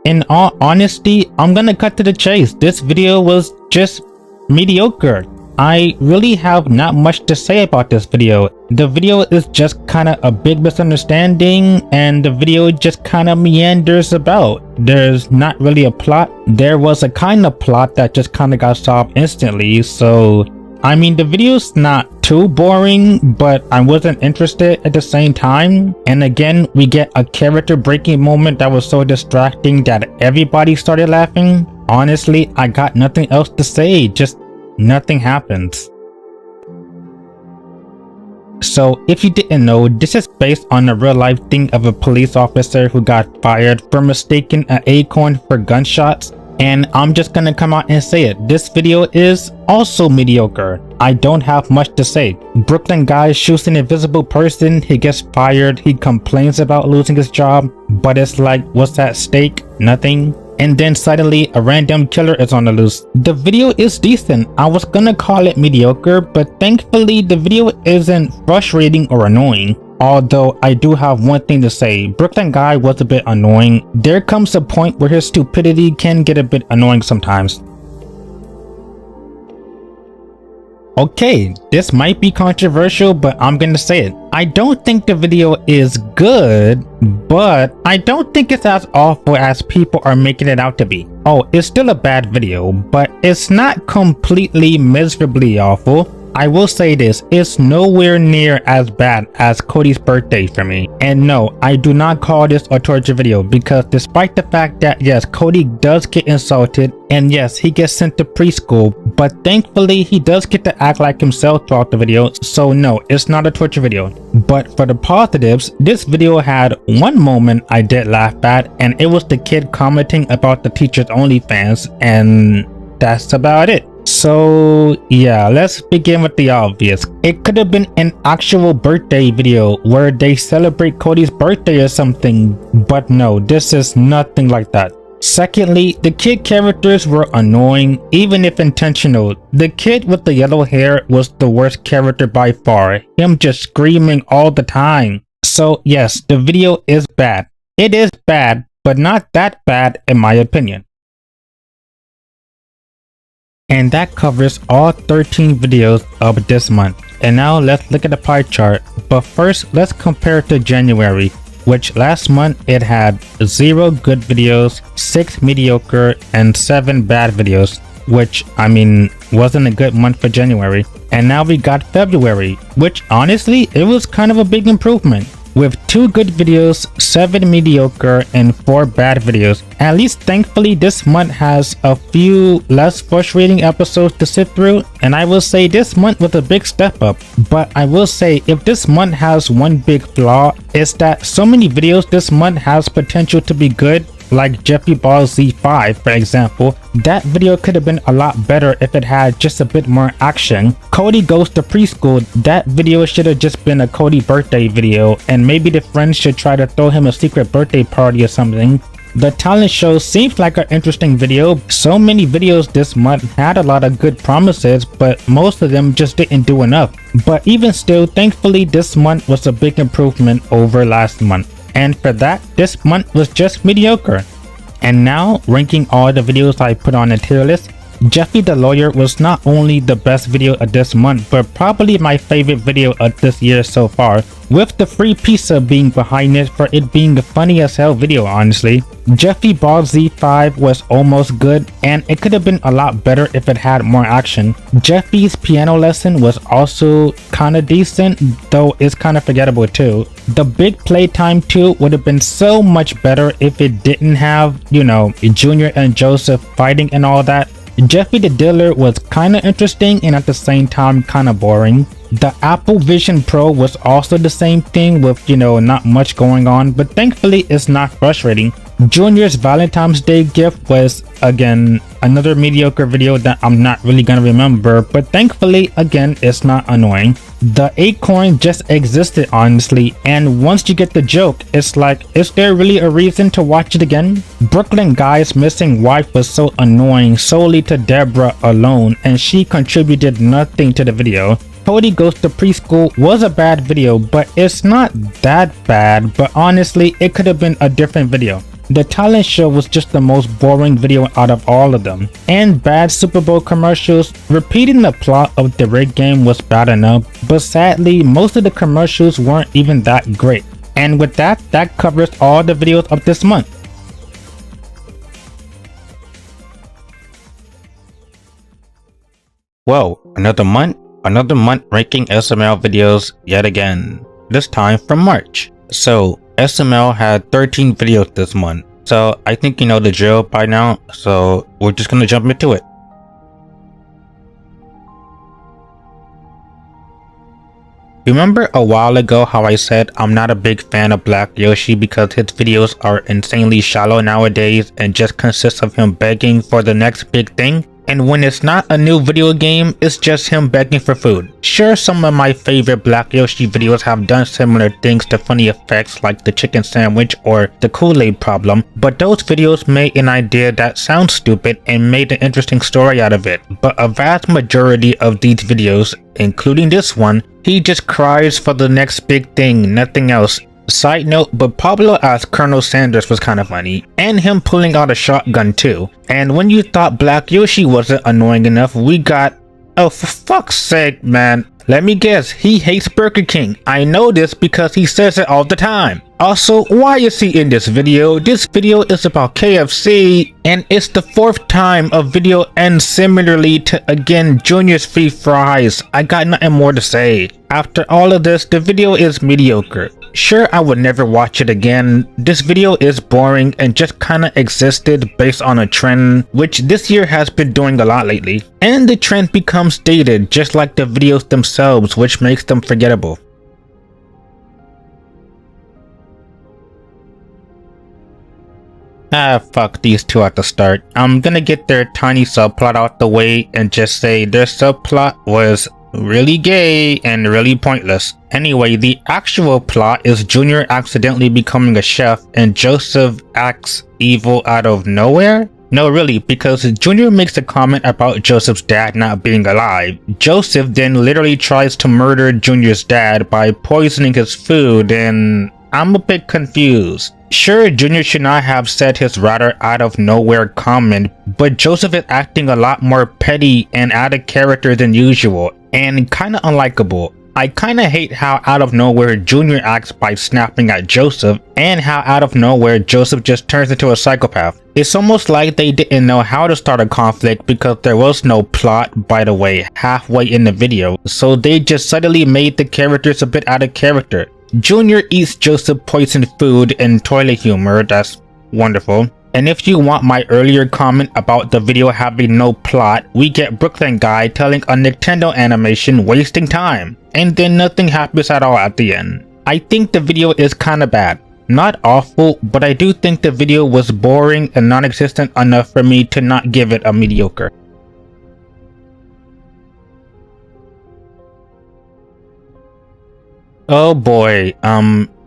In all honesty, I'm gonna cut to the chase. This video was just mediocre. I really have not much to say about this video. The video is just kind of a big misunderstanding and the video just kind of meanders about. There's not really a plot. There was a kind of plot that just kind of got solved instantly. So, I mean, the video's not too boring, but I wasn't interested at the same time. And again, we get a character breaking moment that was so distracting that everybody started laughing. Honestly, I got nothing else to say. Just nothing happens. So if you didn't know, this is based on a real life thing of a police officer who got fired for mistaking an acorn for gunshots. And I'm just gonna come out and say it. This video is also mediocre. I don't have much to say. Brooklyn guy shoots an invisible person, he gets fired, he complains about losing his job, but it's like, what's at stake? Nothing. And then suddenly a random killer is on the loose. The video is decent. I was gonna call it mediocre, but thankfully the video isn't frustrating or annoying. Although I do have one thing to say, Brooklyn Guy was a bit annoying. There comes a point where his stupidity can get a bit annoying sometimes. Okay, this might be controversial, but I'm gonna say it. I don't think the video is good, but I don't think it's as awful as people are making it out to be. Oh, it's still a bad video, but it's not completely miserably awful. I will say this, it's nowhere near as bad as Cody's birthday for me. And no, I do not call this a torture video because despite the fact that yes, Cody does get insulted and yes, he gets sent to preschool, but thankfully he does get to act like himself throughout the video, so no, it's not a torture video. But for the positives, this video had one moment I did laugh at, and it was the kid commenting about the teacher's OnlyFans, and that's about it. So yeah, let's begin with the obvious. It could have been an actual birthday video where they celebrate Cody's birthday or something, but no, this is nothing like that. Secondly, the kid characters were annoying, even if intentional. The kid with the yellow hair was the worst character by far, him just screaming all the time. So yes, the video is bad. It is bad, but not that bad in my opinion. And that covers all 13 videos of this month. And now let's look at the pie chart. But first, let's compare it to January, which last month it had 0 good videos, 6 mediocre, and 7 bad videos, which I mean wasn't a good month for January. And now we got February, which honestly it was kind of a big improvement, with 2 good videos, 7 mediocre, and 4 bad videos. At least thankfully this month has a few less frustrating episodes to sit through, and I will say this month was a big step up. But I will say if this month has one big flaw, it's that so many videos this month has potential to be good, like Jeffy Ball Z5 for example. That video could have been a lot better if it had just a bit more action. Cody Goes to Preschool, that video should have just been a Cody birthday video, and maybe the friends should try to throw him a secret birthday party or something. The talent show seems like an interesting video. So many videos this month had a lot of good promises, but most of them just didn't do enough. But even still, thankfully this month was a big improvement over last month. And for that, this month was just mediocre. And now, ranking all the videos I put on a tier list, Jeffy the Lawyer was not only the best video of this month, but probably my favorite video of this year so far, with the free pizza being behind it for it being a funny as hell video honestly. Jeffy Ball Z5 was almost good, and it could have been a lot better if it had more action. Jeffy's piano lesson was also kinda decent, though it's kinda forgettable too. The Big Playtime 2 would have been so much better if it didn't have, you know, Junior and Joseph fighting and all that. Jeffy the Dealer was kinda interesting and at the same time kinda boring. The Apple Vision Pro was also the same thing with, you know, not much going on, but thankfully it's not frustrating. Junior's Valentine's Day gift was, again, another mediocre video that I'm not really gonna remember, but thankfully, again, it's not annoying. The acorn just existed honestly, and once you get the joke, it's like, is there really a reason to watch it again? Brooklyn Guy's missing wife was so annoying solely to Deborah alone, and she contributed nothing to the video. Cody Goes to Preschool was a bad video, but it's not that bad, but honestly, it could have been a different video. The talent show was just the most boring video out of all of them. And bad Super Bowl commercials. Repeating the plot of the rig game was bad enough, but sadly, most of the commercials weren't even that great. And with that, that covers all the videos of this month. Whoa, another month ranking SML videos yet again, this time from March. So SML had 13 videos this month, so I think you know the drill by now, so we're just gonna jump into it. Remember a while ago how I said I'm not a big fan of Black Yoshi because his videos are insanely shallow nowadays and just consist of him begging for the next big thing? And when it's not a new video game, it's just him begging for food. Sure, some of my favorite Black Yoshi videos have done similar things to funny effects like the chicken sandwich or the Kool-Aid problem, but those videos made an idea that sounds stupid and made an interesting story out of it. But a vast majority of these videos, including this one, He just cries for the next big thing, nothing else. Side note, but Pablo as Colonel Sanders was kind of funny, and him pulling out a shotgun too. And when you thought Black Yoshi wasn't annoying enough, we got, oh for fuck's sake man, let me guess, he hates Burger King. I know this because he says it all the time. Also, why is he in this video? This video is about KFC, and it's the 4th time a video ends similarly to, again, Junior's free fries. I got nothing more to say. After all of this, the video is mediocre. Sure, I would never watch it again. This video is boring and just kinda existed based on a trend, which this year has been doing a lot lately. And the trend becomes dated, just like the videos themselves, which makes them forgettable. Ah, fuck these two at the start. I'm gonna get their tiny subplot out the way and just say their subplot was really gay and really pointless. Anyway, the actual plot is Junior accidentally becoming a chef and Joseph acts evil out of nowhere? No, really, because Junior makes a comment about Joseph's dad not being alive. Joseph then literally tries to murder Junior's dad by poisoning his food, and I'm a bit confused. Sure, Junior should not have said his rather out of nowhere comment, but Joseph is acting a lot more petty and out of character than usual, and kinda unlikable. I kinda hate how out of nowhere Junior acts by snapping at Joseph, and how out of nowhere Joseph just turns into a psychopath. It's almost like they didn't know how to start a conflict because there was no plot, by the way, halfway in the video, so they just suddenly made the characters a bit out of character. Junior eats Joseph poisoned food and toilet humor, that's wonderful. And if you want my earlier comment about the video having no plot, we get Brooklyn Guy telling a Nintendo animation wasting time, and then nothing happens at all at the end. I think the video is kinda bad. Not awful, but I do think the video was boring and non-existent enough for me to not give it a mediocre. Oh boy,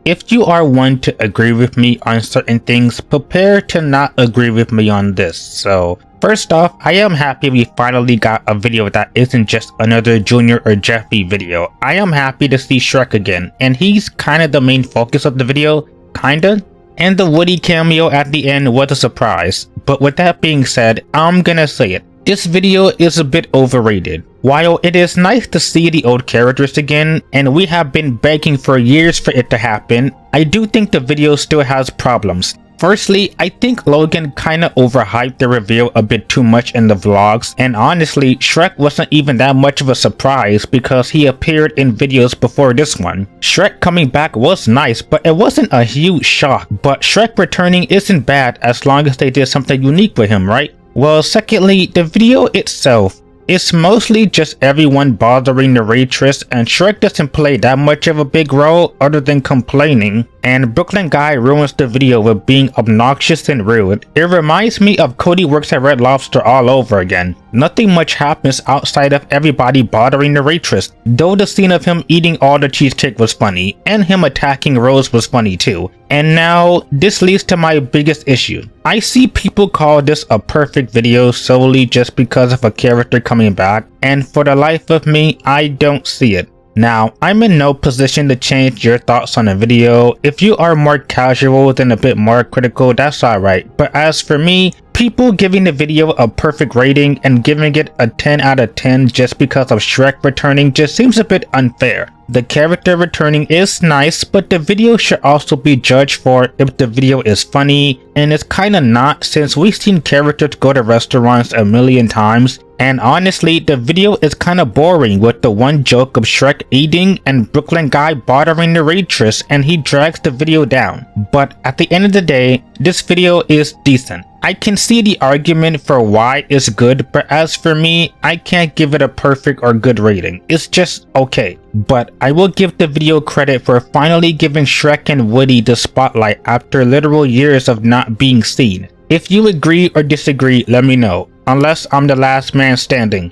if you are one to agree with me on certain things, prepare to not agree with me on this. So, first off, I am happy we finally got a video that isn't just another Junior or Jeffy video. I am happy to see Shrek again, and he's kinda the main focus of the video, kinda. And the Woody cameo at the end was a surprise. But with that being said, I'm gonna say it. This video is a bit overrated. While it is nice to see the old characters again, and we have been begging for years for it to happen, I do think the video still has problems. Firstly, I think Logan kinda overhyped the reveal a bit too much in the vlogs, and honestly, Shrek wasn't even that much of a surprise because he appeared in videos before this one. Shrek coming back was nice, but it wasn't a huge shock, but Shrek returning isn't bad as long as they did something unique with him, right? Well, secondly, the video itself. It's mostly just everyone bothering the waitress, and Shrek doesn't play that much of a big role other than complaining, and Brooklyn Guy ruins the video with being obnoxious and rude. It reminds me of Cody Works at Red Lobster all over again. Nothing much happens outside of everybody bothering the waitress, though the scene of him eating all the cheesecake was funny, and him attacking Rose was funny too. And now, this leads to my biggest issue. I see people call this a perfect video solely just because of a character coming back, and for the life of me, I don't see it. Now, I'm in no position to change your thoughts on the video. If you are more casual than a bit more critical, that's alright. But as for me, people giving the video a perfect rating and giving it a 10 out of 10 just because of Shrek returning just seems a bit unfair. The character returning is nice, but the video should also be judged for if the video is funny, and it's kinda not since we've seen characters go to restaurants a million times. And honestly, the video is kinda boring with the one joke of Shrek eating and Brooklyn Guy bothering the waitress, and he drags the video down. But at the end of the day, this video is decent. I can see the argument for why it's good, but as for me, I can't give it a perfect or good rating. It's just okay. But I will give the video credit for finally giving Shrek and Woody the spotlight after literal years of not being seen. If you agree or disagree, let me know. Unless I'm the last man standing.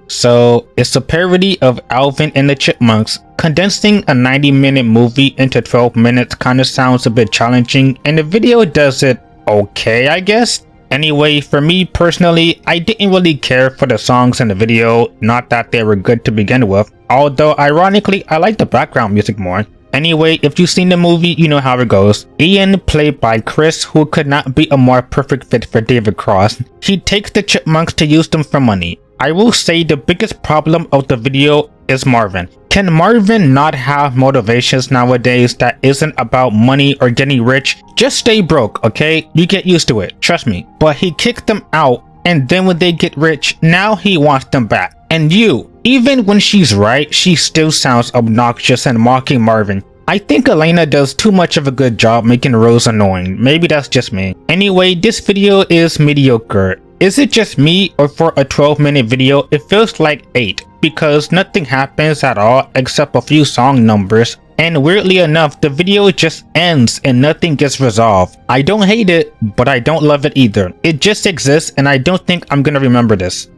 So, it's a parody of Alvin and the Chipmunks. Condensing a 90-minute movie into 12 minutes kinda sounds a bit challenging, and the video does it okay, I guess. Anyway, for me personally, I didn't really care for the songs in the video, not that they were good to begin with, although ironically I like the background music more. Anyway, if you've seen the movie, you know how it goes. Ian, played by Chris, who could not be a more perfect fit for David Cross. He takes the chipmunks to use them for money. I will say the biggest problem of the video is Marvin. Can Marvin not have motivations nowadays that isn't about money or getting rich? Just stay broke, okay? You get used to it, trust me. But he kicked them out, and then when they get rich, now he wants them back. And you, even when she's right, she still sounds obnoxious and mocking Marvin. I think Elena does too much of a good job making Rose annoying. Maybe that's just me. Anyway, this video is mediocre. Is it just me, or for a 12-minute video it feels like 8? Because nothing happens at all except a few song numbers, and weirdly enough the video just ends and nothing gets resolved. I don't hate it, but I don't love it either. It just exists and I don't think I'm gonna remember this.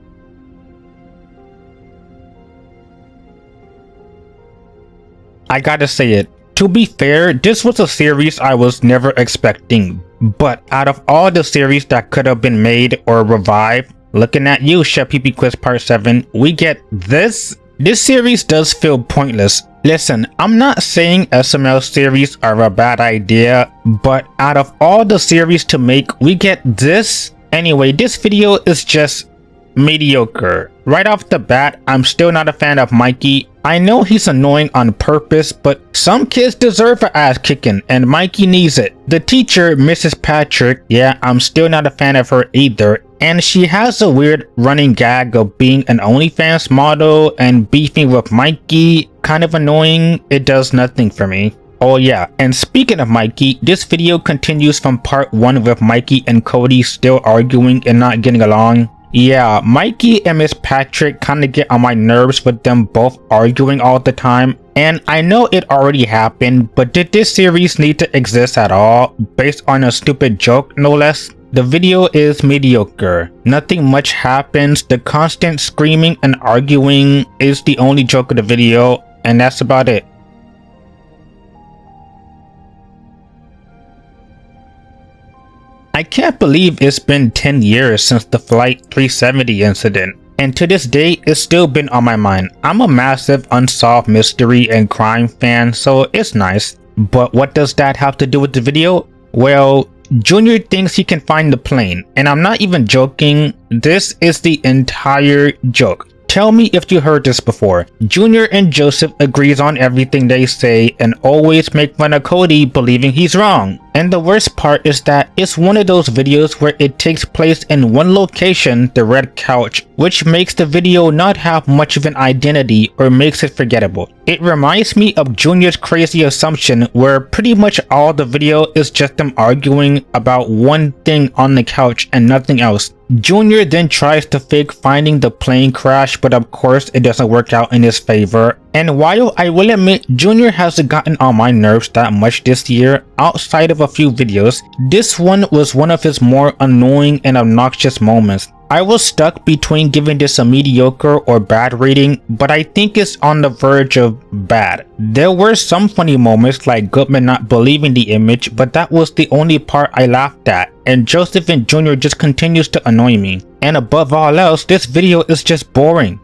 I gotta say it. To be fair, this was a series I was never expecting, but out of all the series that could have been made or revived, looking at you, Chef Pee Pee Quiz Part 7, we get this? This series does feel pointless. Listen, I'm not saying SML series are a bad idea, but out of all the series to make, we get this? Anyway, this video is just mediocre. Right off the bat, I'm still not a fan of Mikey. I know he's annoying on purpose, but some kids deserve an ass kicking and Mikey needs it. The teacher, Mrs. Patrick, yeah, I'm still not a fan of her either. And she has a weird running gag of being an OnlyFans model and beefing with Mikey. Kind of annoying. It does nothing for me. Oh yeah, and speaking of Mikey, this video continues from part 1 with Mikey and Cody still arguing and not getting along. Yeah, Mikey and Miss Patrick kinda get on my nerves with them both arguing all the time. And I know it already happened, but did this series need to exist at all? Based on a stupid joke, no less? The video is mediocre. Nothing much happens. The constant screaming and arguing is the only joke of the video, and that's about it. I can't believe it's been 10 years since the Flight 370 incident, and to this day it's still been on my mind. I'm a massive unsolved mystery and crime fan, so it's nice. But what does that have to do with the video? Well, Junior thinks he can find the plane, and I'm not even joking. This is the entire joke. Tell me if you heard this before. Junior and Joseph agrees on everything they say and always make fun of Cody believing he's wrong. And the worst part is that it's one of those videos where it takes place in one location, the red couch, which makes the video not have much of an identity or makes it forgettable. It reminds me of Junior's crazy assumption where pretty much all the video is just them arguing about one thing on the couch and nothing else. Junior then tries to fake finding the plane crash, but of course it doesn't work out in his favor. And while I will admit Junior hasn't gotten on my nerves that much this year, outside of a few videos, this one was one of his more annoying and obnoxious moments. I was stuck between giving this a mediocre or bad rating, but I think it's on the verge of bad. There were some funny moments like Goodman not believing the image, but that was the only part I laughed at, and Joseph and Junior just continues to annoy me. And above all else, this video is just boring.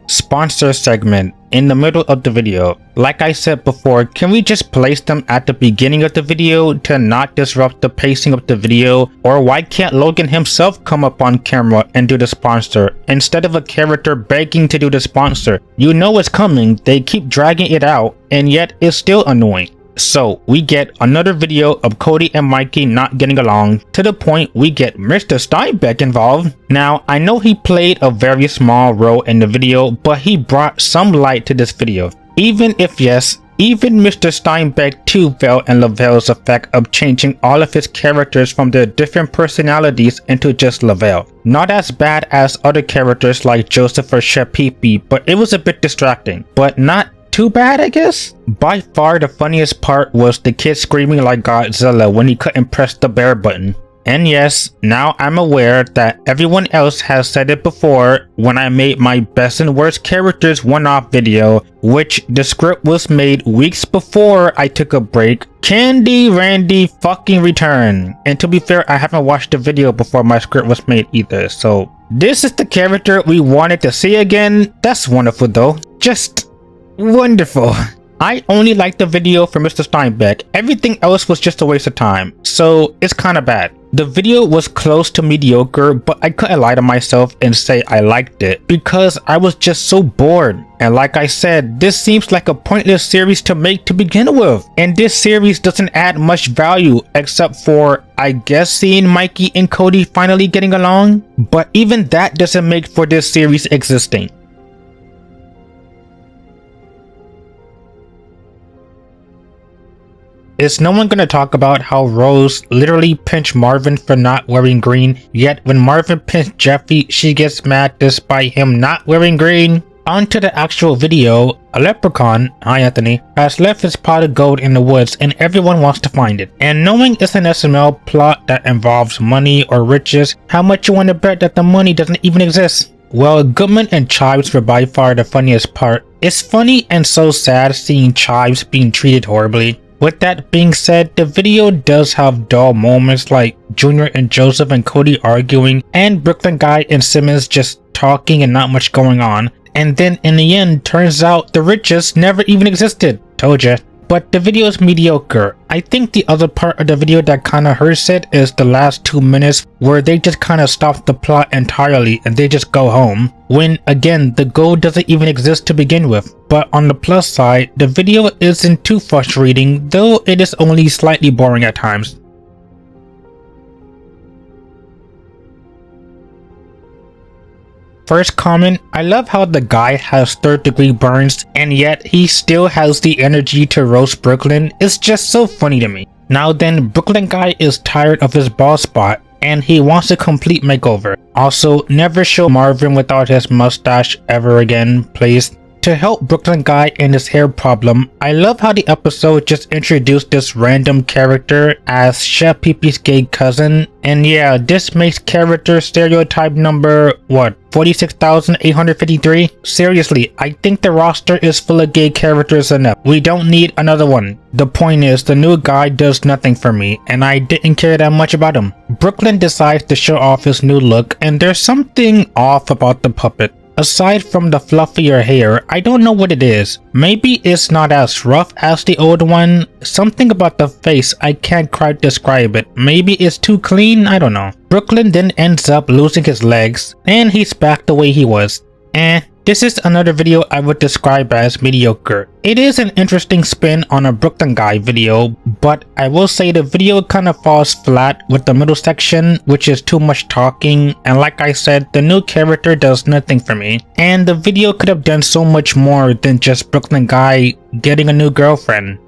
Sponsor segment in the middle of the video. Like I said before, can we just place them at the beginning of the video to not disrupt the pacing of the video? Or why can't Logan himself come up on camera and do the sponsor instead of a character begging to do the sponsor? You know it's coming, they keep dragging it out, and yet it's still annoying. So we get another video of Cody and Mikey not getting along, to the point we get Mr. Steinbeck involved. Now I know he played a very small role in the video, but he brought some light to this video. Even if yes, even Mr. Steinbeck too fell in Lavelle's effect of changing all of his characters from their different personalities into just Lavelle. Not as bad as other characters like Joseph or Chef Pee Pee, but it was a bit distracting, but not too bad, I guess. By far the funniest part was the kid screaming like Godzilla when he couldn't press the bear button. And yes, now I'm aware that everyone else has said it before when I made my best and worst characters one-off video, which the script was made weeks before I took a break. Candy Randy fucking return. And to be fair, I haven't watched the video before my script was made either, so this is the character we wanted to see again. That's wonderful though. Just wonderful. I only liked the video for Mr. Steinbeck. Everything else was just a waste of time, so it's kinda bad. The video was close to mediocre, but I couldn't lie to myself and say I liked it because I was just so bored. And like I said, this seems like a pointless series to make to begin with. And this series doesn't add much value except for, I guess, seeing Mikey and Cody finally getting along. But even that doesn't make for this series existing. Is no one gonna talk about how Rose literally pinched Marvin for not wearing green, yet when Marvin pinched Jeffy, she gets mad despite him not wearing green? On to the actual video. A leprechaun, hi Anthony, has left his pot of gold in the woods and everyone wants to find it. And knowing it's an SML plot that involves money or riches, how much you want to bet that the money doesn't even exist? Well, Goodman and Chives were by far the funniest part. It's funny and so sad seeing Chives being treated horribly. With that being said, the video does have dull moments like Junior and Joseph and Cody arguing and Brooklyn Guy and Simmons just talking and not much going on. And then in the end, turns out the riches never even existed. Told ya. But the video is mediocre. I think the other part of the video that kinda hurts it is the last 2 minutes where they just kinda stop the plot entirely and they just go home. When again, the goal doesn't even exist to begin with. But on the plus side, the video isn't too frustrating, though it is only slightly boring at times. First comment, I love how the guy has 3rd degree burns and yet he still has the energy to roast Brooklyn. It's just so funny to me. Now then, Brooklyn Guy is tired of his bald spot and he wants a complete makeover. Also, never show Marvin without his mustache ever again, please. To help Brooklyn Guy and his hair problem, I love how the episode just introduced this random character as Chef Pee-Pee's gay cousin. And yeah, this makes character stereotype number, what, 46,853? Seriously, I think the roster is full of gay characters enough. We don't need another one. The point is, the new guy does nothing for me, and I didn't care that much about him. Brooklyn decides to show off his new look, and there's something off about the puppet. Aside from the fluffier hair, I don't know what it is. Maybe it's not as rough as the old one. Something about the face, I can't quite describe it. Maybe it's too clean, I don't know. Brooklyn then ends up losing his legs, and he's back the way he was. This is another video I would describe as mediocre. It is an interesting spin on a Brooklyn Guy video, but I will say the video kind of falls flat with the middle section, which is too much talking, and like I said, the new character does nothing for me. And the video could have done so much more than just Brooklyn Guy getting a new girlfriend.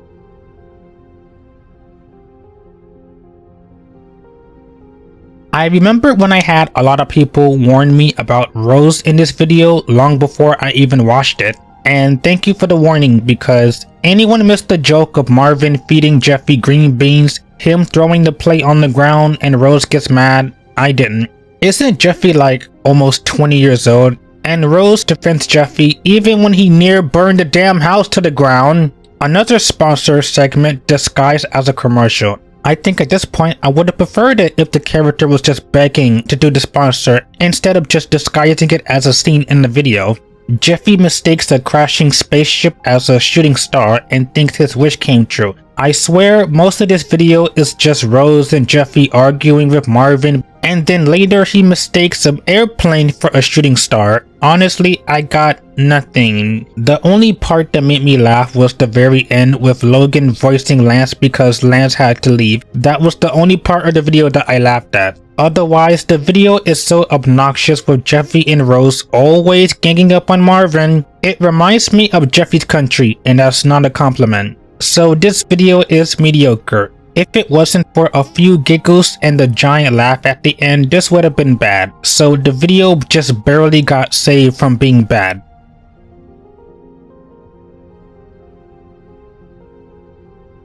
I remember when I had a lot of people warn me about Rose in this video long before I even watched it. And thank you for the warning, because anyone missed the joke of Marvin feeding Jeffy green beans, him throwing the plate on the ground and Rose gets mad? I didn't. Isn't Jeffy like almost 20 years old? And Rose defends Jeffy even when he near burned the damn house to the ground. Another sponsor segment disguised as a commercial. I think at this point I would have preferred it if the character was just begging to do the sponsor instead of just disguising it as a scene in the video. Jeffy mistakes a crashing spaceship as a shooting star and thinks his wish came true. I swear most of this video is just Rose and Jeffy arguing with Marvin, and then later he mistakes an airplane for a shooting star. Honestly, I got nothing. The only part that made me laugh was the very end with Logan voicing Lance because Lance had to leave. That was the only part of the video that I laughed at. Otherwise, the video is so obnoxious with Jeffy and Rose always ganging up on Marvin. It reminds me of Jeffy's Country, and that's not a compliment. So this video is mediocre. If it wasn't for a few giggles and the giant laugh at the end, this would have been bad. So the video just barely got saved from being bad.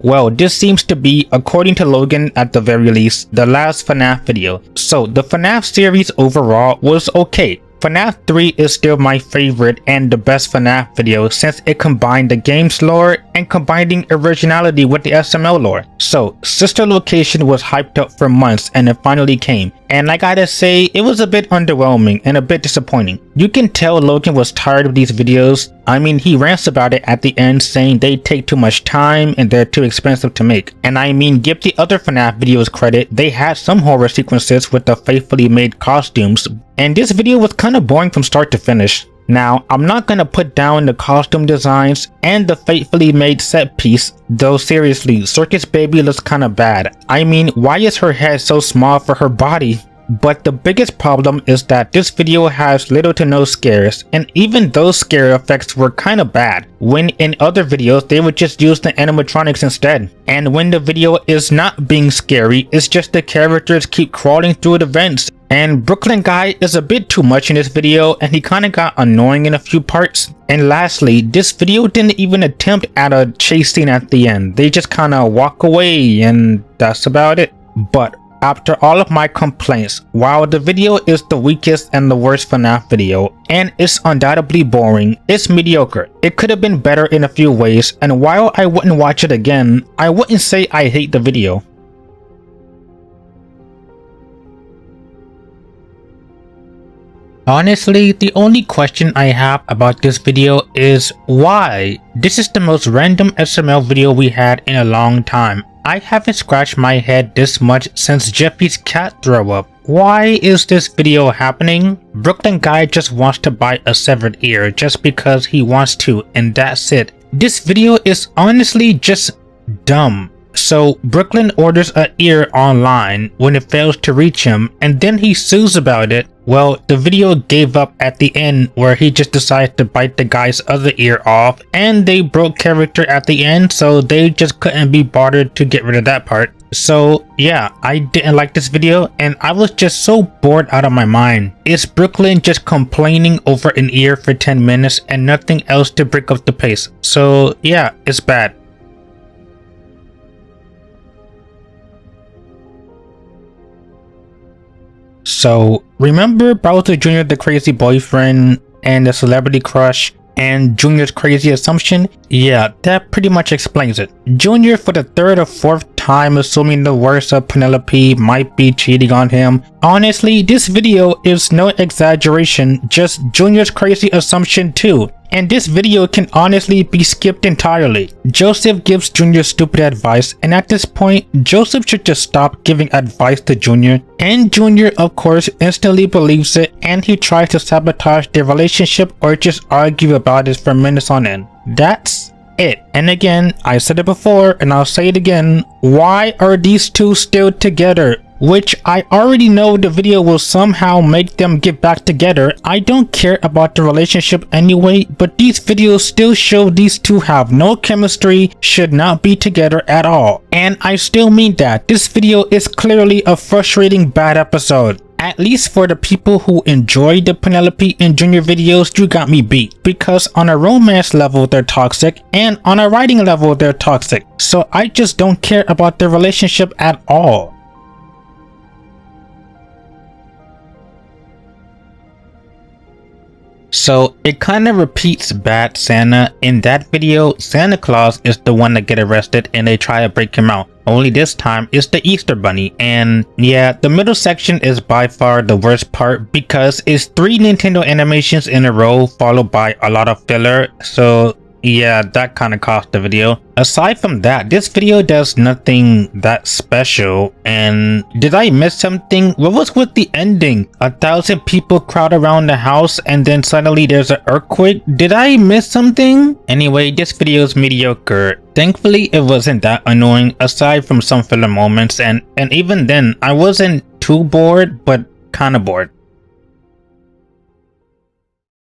Well, this seems to be, according to Logan at the very least, the last FNAF video. So the FNAF series overall was okay. FNAF 3 is still my favorite and the best FNAF video since it combined the game's lore and combining originality with the SML lore. So, Sister Location was hyped up for months and it finally came. And I gotta say, it was a bit underwhelming and a bit disappointing. You can tell Logan was tired of these videos. I mean, he rants about it at the end saying they take too much time and they're too expensive to make. And I mean, give the other FNAF videos credit, they had some horror sequences with the faithfully made costumes. And this video was kinda boring from start to finish. Now, I'm not gonna put down the costume designs and the faithfully made set piece, though seriously, Circus Baby looks kinda bad. I mean, why is her head so small for her body? But the biggest problem is that this video has little to no scares, and even those scare effects were kinda bad, when in other videos they would just use the animatronics instead. And when the video is not being scary, it's just the characters keep crawling through the vents. And Brooklyn Guy is a bit too much in this video and he kinda got annoying in a few parts. And lastly, this video didn't even attempt at a chase scene at the end. They just kinda walk away and that's about it. But after all of my complaints, while the video is the weakest and the worst FNAF video, and it's undoubtedly boring, it's mediocre. It could have been better in a few ways, and while I wouldn't watch it again, I wouldn't say I hate the video. Honestly, the only question I have about this video is why? This is the most random SML video we had in a long time. I haven't scratched my head this much since Jeffy's cat throw up. Why is this video happening? Brooklyn Guy just wants to buy a severed ear just because he wants to, and that's it. This video is honestly just dumb. So Brooklyn orders an ear online when it fails to reach him, and then he sues about it. Well, the video gave up at the end where he just decided to bite the guy's other ear off, and they broke character at the end, so they just couldn't be bothered to get rid of that part. So yeah, I didn't like this video and I was just so bored out of my mind. It's Brooklyn just complaining over an ear for 10 minutes and nothing else to break up the pace. So yeah, it's bad. So, remember Bowser Jr. the crazy boyfriend and the celebrity crush and Junior's crazy assumption? Yeah, that pretty much explains it. Junior for the third or fourth time assuming the worst of Penelope might be cheating on him. Honestly, this video is no exaggeration, just Junior's crazy assumption too. And this video can honestly be skipped entirely. Joseph gives Junior stupid advice, and at this point, Joseph should just stop giving advice to Junior. And Junior, of course, instantly believes it, and he tries to sabotage their relationship or just argue about it for minutes on end. That's it. And again, I said it before and I'll say it again, why are these two still together? Which I already know the video will somehow make them get back together. I don't care about the relationship anyway, but these videos still show these two have no chemistry, should not be together at all. And I still mean that. This video is clearly a frustrating bad episode. At least for the people who enjoy the Penelope and Junior videos, you got me beat. Because on a romance level they're toxic, and on a writing level they're toxic. So I just don't care about their relationship at all. So it kinda repeats Bad Santa. In that video, Santa Claus is the one that get arrested and they try to break him out. Only this time it's the Easter Bunny. And yeah, the middle section is by far the worst part because it's 3 Nintendo animations in a row followed by a lot of filler. So yeah, that kind of cost the video. Aside from that, this video does nothing that special. And did I miss something? What was with the ending? 1,000 people crowd around the house and then suddenly there's an earthquake? Did I miss something? Anyway, this video is mediocre. Thankfully, it wasn't that annoying aside from some filler moments, and even then, I wasn't too bored, but kinda bored.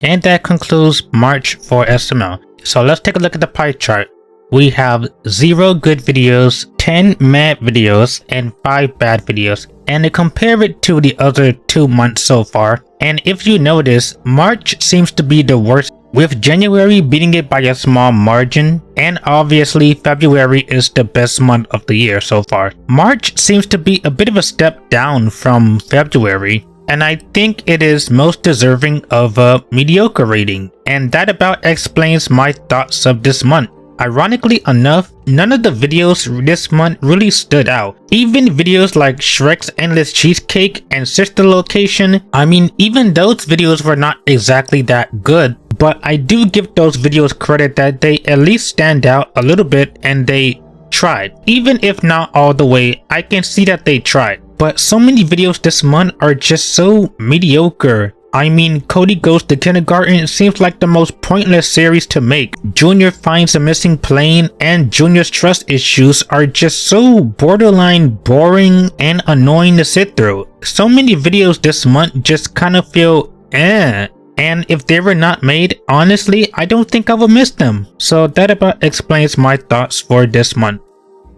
And that concludes March for SML. So let's take a look at the pie chart. We have 0 good videos, 10 mad videos, and 5 bad videos. And to compare it to the other 2 months so far, and if you notice, March seems to be the worst with January beating it by a small margin, and obviously February is the best month of the year so far. March seems to be a bit of a step down from February, and I think it is most deserving of a mediocre rating, and that about explains my thoughts of this month. Ironically enough, none of the videos this month really stood out. Even videos like Shrek's Endless Cheesecake and Sister Location, I mean, even those videos were not exactly that good, but I do give those videos credit that they at least stand out a little bit and they tried. Even if not all the way, I can see that they tried. But so many videos this month are just so mediocre. I mean, Cody Goes to Kindergarten seems like the most pointless series to make. Junior Finds a Missing Plane and Junior's trust issues are just so borderline boring and annoying to sit through. So many videos this month just kind of feel eh. And if they were not made, honestly, I don't think I would miss them. So that about explains my thoughts for this month.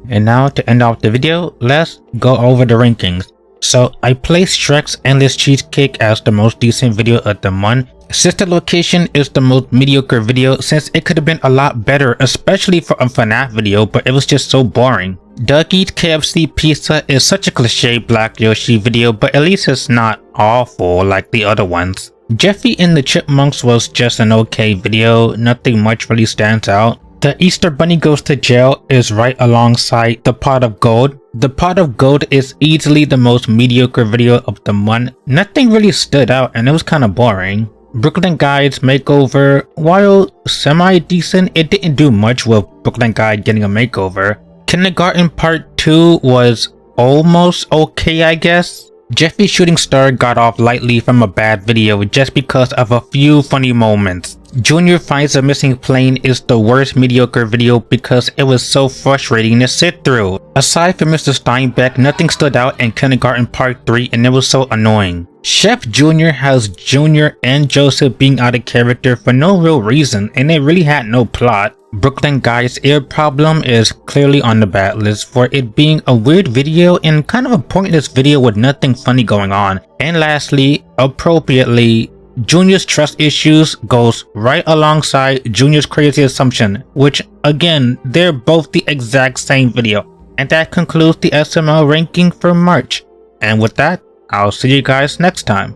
And now to end off the video, let's go over the rankings. So I placed Shrek's Endless Cheesecake as the most decent video of the month. Sister Location is the most mediocre video since it could have been a lot better, especially for a FNAF video, but it was just so boring. Doug Eats KFC Pizza is such a cliche Black Yoshi video, but at least it's not awful like the other ones. Jeffy and the Chipmunks was just an okay video, nothing much really stands out. The Easter Bunny Goes to Jail is right alongside The Pot of Gold. The Pot of Gold is easily the most mediocre video of the month. Nothing really stood out and it was kind of boring. Brooklyn Guide's Makeover, while semi-decent, it didn't do much with Brooklyn Guide getting a makeover. Kindergarten Part 2 was almost okay, I guess. Jeffy Shooting Star got off lightly from a bad video just because of a few funny moments. Junior Finds a Missing Plane is the worst mediocre video because it was so frustrating to sit through. Aside from Mr. Steinbeck, nothing stood out in Kindergarten Part 3 and it was so annoying. Chef Jr. has Junior and Joseph being out of character for no real reason and it really had no plot. Brooklyn Guy's ear problem is clearly on the bad list for it being a weird video and kind of a pointless video with nothing funny going on. And lastly, appropriately, Junior's trust issues goes right alongside Junior's crazy assumption, which again, they're both the exact same video. And that concludes the SML ranking for March. And with that, I'll see you guys next time.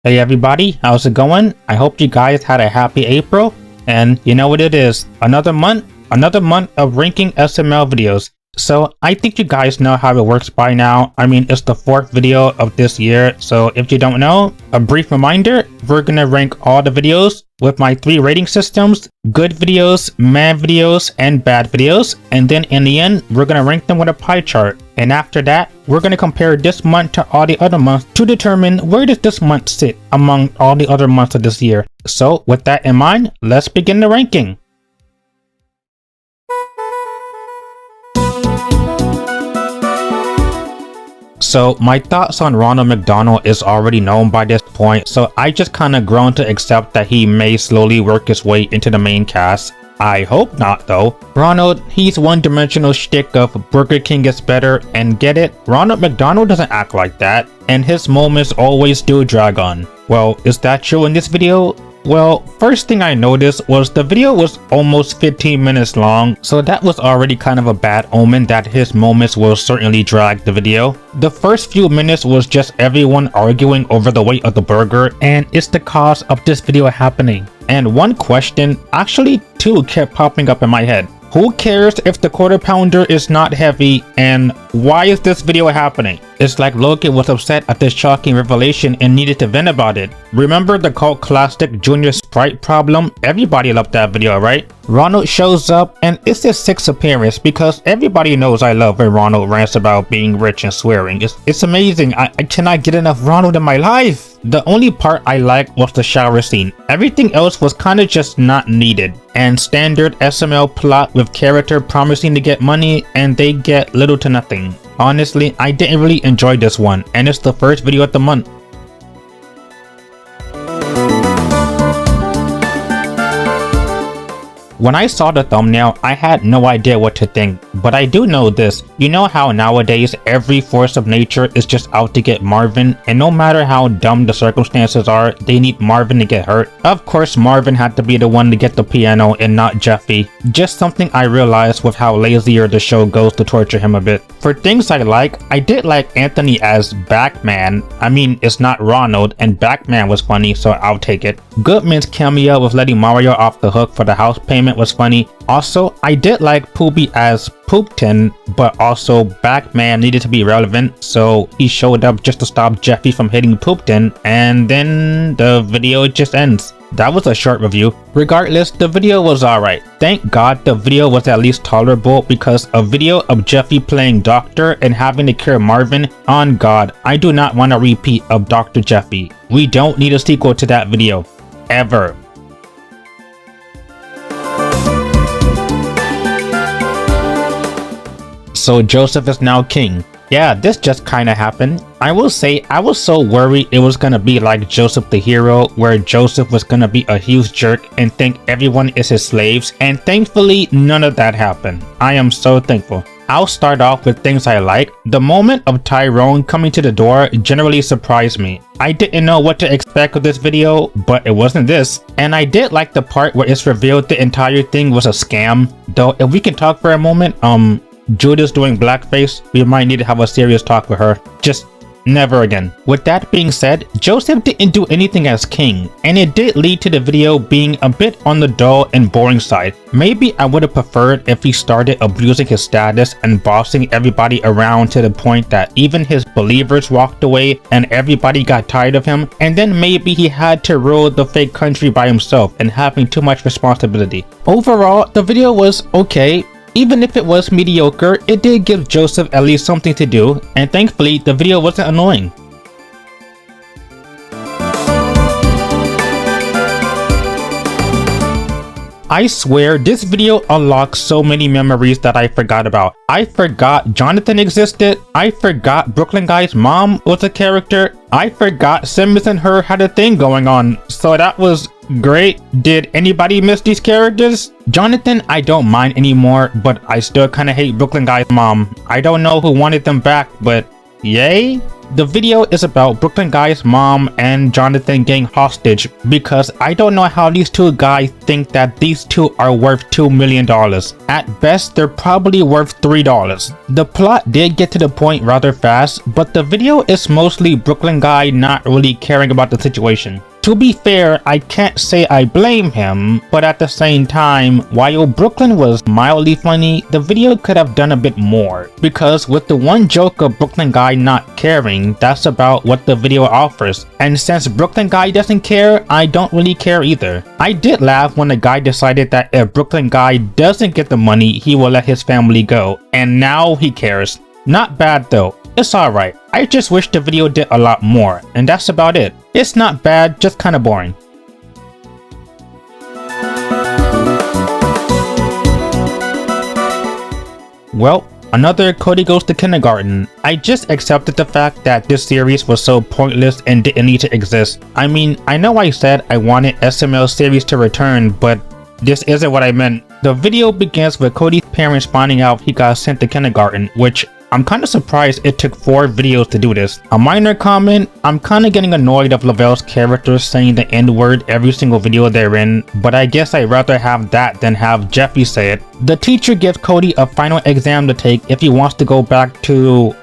Hey everybody, how's it going? I hope you guys had a happy April, and you know what it is, another month of ranking SML videos. So I think you guys know how it works by now. I mean, it's the 4th video of this year, so if you don't know, a brief reminder, we're gonna rank all the videos with my 3 rating systems: good videos, meh videos, and bad videos. And then in the end, we're gonna rank them with a pie chart. And after that, we're gonna compare this month to all the other months to determine where does this month sit among all the other months of this year. So with that in mind, let's begin the ranking. So my thoughts on Ronald McDonald is already known by this point, so I just kinda grown to accept that he may slowly work his way into the main cast. I hope not though. Ronald, he's one-dimensional shtick of Burger King gets better, and get it? Ronald McDonald doesn't act like that, and his moments always do drag on. Well, is that true in this video? Well, first thing I noticed was the video was almost 15 minutes long, so that was already kind of a bad omen that his moments will certainly drag the video. The first few minutes was just everyone arguing over the weight of the burger, and it's the cause of this video happening. And one question, actually 2, kept popping up in my head. Who cares if the quarter pounder is not heavy, and why is this video happening? It's like Logan was upset at this shocking revelation and needed to vent about it. Remember the cult classic Junior Sprite problem? Everybody loved that video, right? Ronald shows up and it's his 6th appearance because everybody knows I love when Ronald rants about being rich and swearing. It's amazing. I cannot get enough Ronald in my life. The only part I liked was the shower scene. Everything else was kinda just not needed. And standard SML plot with character promising to get money and they get little to nothing. Honestly, I didn't really enjoy this one, and it's the first video of the month. When I saw the thumbnail, I had no idea what to think, but I do know this. You know how nowadays every force of nature is just out to get Marvin, and no matter how dumb the circumstances are, they need Marvin to get hurt? Of course, Marvin had to be the one to get the piano and not Jeffy. Just something I realized with how lazier the show goes to torture him a bit. For things I like, I did like Anthony as Batman. I mean, it's not Ronald, and Batman was funny, so I'll take it. Goodman's cameo with letting Mario off the hook for the house payment was funny. Also, I did like Poopy as Poopton, but also Batman needed to be relevant, so he showed up just to stop Jeffy from hitting Poopton, and then the video just ends. That was a short review. Regardless, the video was alright. Thank God the video was at least tolerable, because a video of Jeffy playing doctor and having to cure Marvin, on God, I do not want a repeat of Dr. Jeffy. We don't need a sequel to that video. Ever. So Joseph is now king. Yeah, this just kinda happened. I will say I was so worried it was gonna be like Joseph the Hero, where Joseph was gonna be a huge jerk and think everyone is his slaves, and thankfully none of that happened. I am so thankful. I'll start off with things I like. The moment of Tyrone coming to the door generally surprised me. I didn't know what to expect with this video, but it wasn't this. And I did like the part where it's revealed the entire thing was a scam. Though if we can talk for a moment, Judah's doing blackface. We might need to have a serious talk with her. Just never again. With that being said, Joseph didn't do anything as king, and it did lead to the video being a bit on the dull and boring side. Maybe I would have preferred if he started abusing his status and bossing everybody around to the point that even his believers walked away and everybody got tired of him, and then maybe he had to rule the fake country by himself and having too much responsibility. Overall, the video was okay. Even if it was mediocre, it did give Joseph at least something to do, and thankfully the video wasn't annoying. I swear this video unlocks so many memories that I forgot about. I forgot Jonathan existed. I forgot Brooklyn Guy's mom was a character. I forgot Simmons and her had a thing going on. So that was great. Did anybody miss these characters? Jonathan I don't mind anymore, but I still kinda hate Brooklyn Guy's mom. I don't know who wanted them back, but yay? The video is about Brooklyn Guy's mom and Jonathan getting hostage, because I don't know how these two guys think that these two are worth $2 million. At best, they're probably worth $3. The plot did get to the point rather fast, but the video is mostly Brooklyn Guy not really caring about the situation. To be fair, I can't say I blame him, but at the same time, while Brooklyn was mildly funny, the video could have done a bit more, because with the one joke of Brooklyn Guy not caring, that's about what the video offers, and since Brooklyn Guy doesn't care, I don't really care either. I did laugh when the guy decided that if Brooklyn Guy doesn't get the money, he will let his family go, and now he cares. Not bad though. It's alright. I just wish the video did a lot more, and that's about it. It's not bad, just kinda boring. Well, another Cody Goes to Kindergarten. I just accepted the fact that this series was so pointless and didn't need to exist. I mean, I know I said I wanted SML series to return, but this isn't what I meant. The video begins with Cody's parents finding out he got sent to kindergarten, which I'm kinda surprised it took 4 videos to do this. A minor comment, I'm kinda getting annoyed of Lavelle's characters saying the N-word every single video they're in, but I guess I'd rather have that than have Jeffy say it. The teacher gives Cody a final exam to take if he wants to go back to...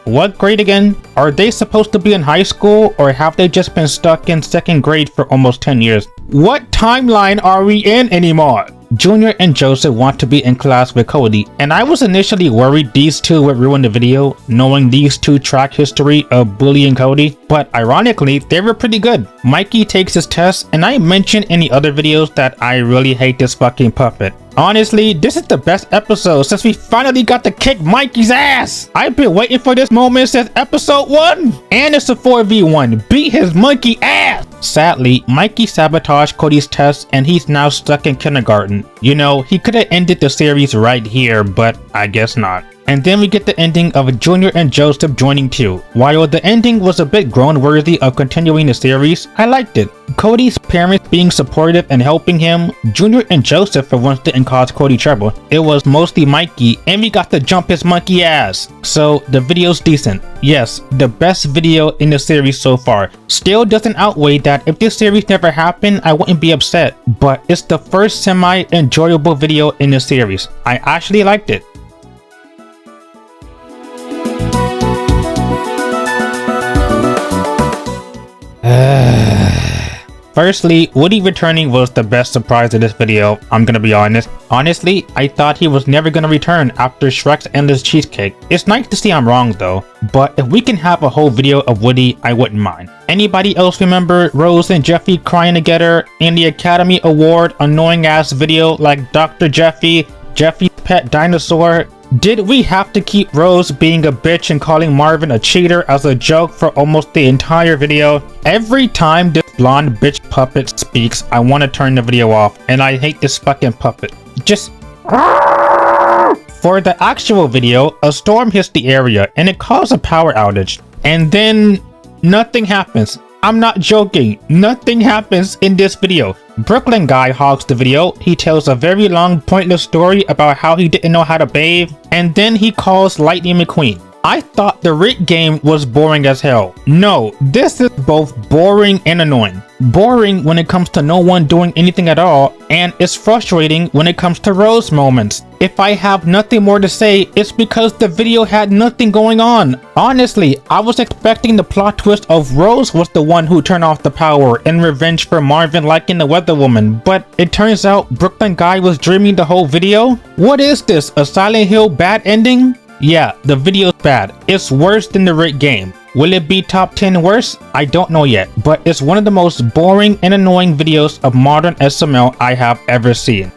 what grade again? Are they supposed to be in high school, or have they just been stuck in 2nd grade for almost 10 years? What timeline are we in anymore? Junior and Joseph want to be in class with Cody, and I was initially worried these two would ruin the video, knowing these two track history of bullying Cody, but ironically, they were pretty good. Mikey takes his test, and I mentioned in the other videos that I really hate this fucking puppet. Honestly, this is the best episode since we finally got to kick Mikey's ass! I've been waiting for this moment since episode 1! And it's a 4v1, beat his monkey ass! Sadly, Mikey sabotaged Cody's test and he's now stuck in kindergarten. You know, he could have ended the series right here, but I guess not. And then we get the ending of Junior and Joseph joining too. While the ending was a bit groan-worthy of continuing the series, I liked it. Cody's parents being supportive and helping him. Junior and Joseph for once didn't cause Cody trouble. It was mostly Mikey, and we got to jump his monkey ass. So the video's decent. Yes, the best video in the series so far. Still doesn't outweigh that if this series never happened, I wouldn't be upset. But it's the first semi-enjoyable video in the series. I actually liked it. Firstly, Woody returning was the best surprise of this video, I'm gonna be honest. Honestly, I thought he was never gonna return after Shrek's Endless Cheesecake. It's nice to see I'm wrong though, but if we can have a whole video of Woody, I wouldn't mind. Anybody else remember Rose and Jeffy crying together in the Academy Award annoying ass video like Dr. Jeffy, Jeffy's pet dinosaur? Did we have to keep Rose being a bitch and calling Marvin a cheater as a joke for almost the entire video? Every time this blonde bitch puppet speaks, I want to turn the video off, and I hate this fucking puppet. Just... For the actual video, a storm hits the area and it caused a power outage. And then... nothing happens. I'm not joking. Nothing happens in this video. Brooklyn guy hogs the video. He tells a very long pointless story about how he didn't know how to bathe, and then he calls Lightning McQueen. I thought the Rick game was boring as hell. No, this is both boring and annoying. Boring when it comes to no one doing anything at all, and it's frustrating when it comes to Rose moments. If I have nothing more to say, it's because the video had nothing going on. Honestly, I was expecting the plot twist of Rose was the one who turned off the power in revenge for Marvin liking the Weather Woman, but it turns out Brooklyn guy was dreaming the whole video? What is this, a Silent Hill bad ending? Yeah, the video's bad. It's worse than the Rick game. Will it be top 10 worse? I don't know yet, but it's one of the most boring and annoying videos of modern SML I have ever seen.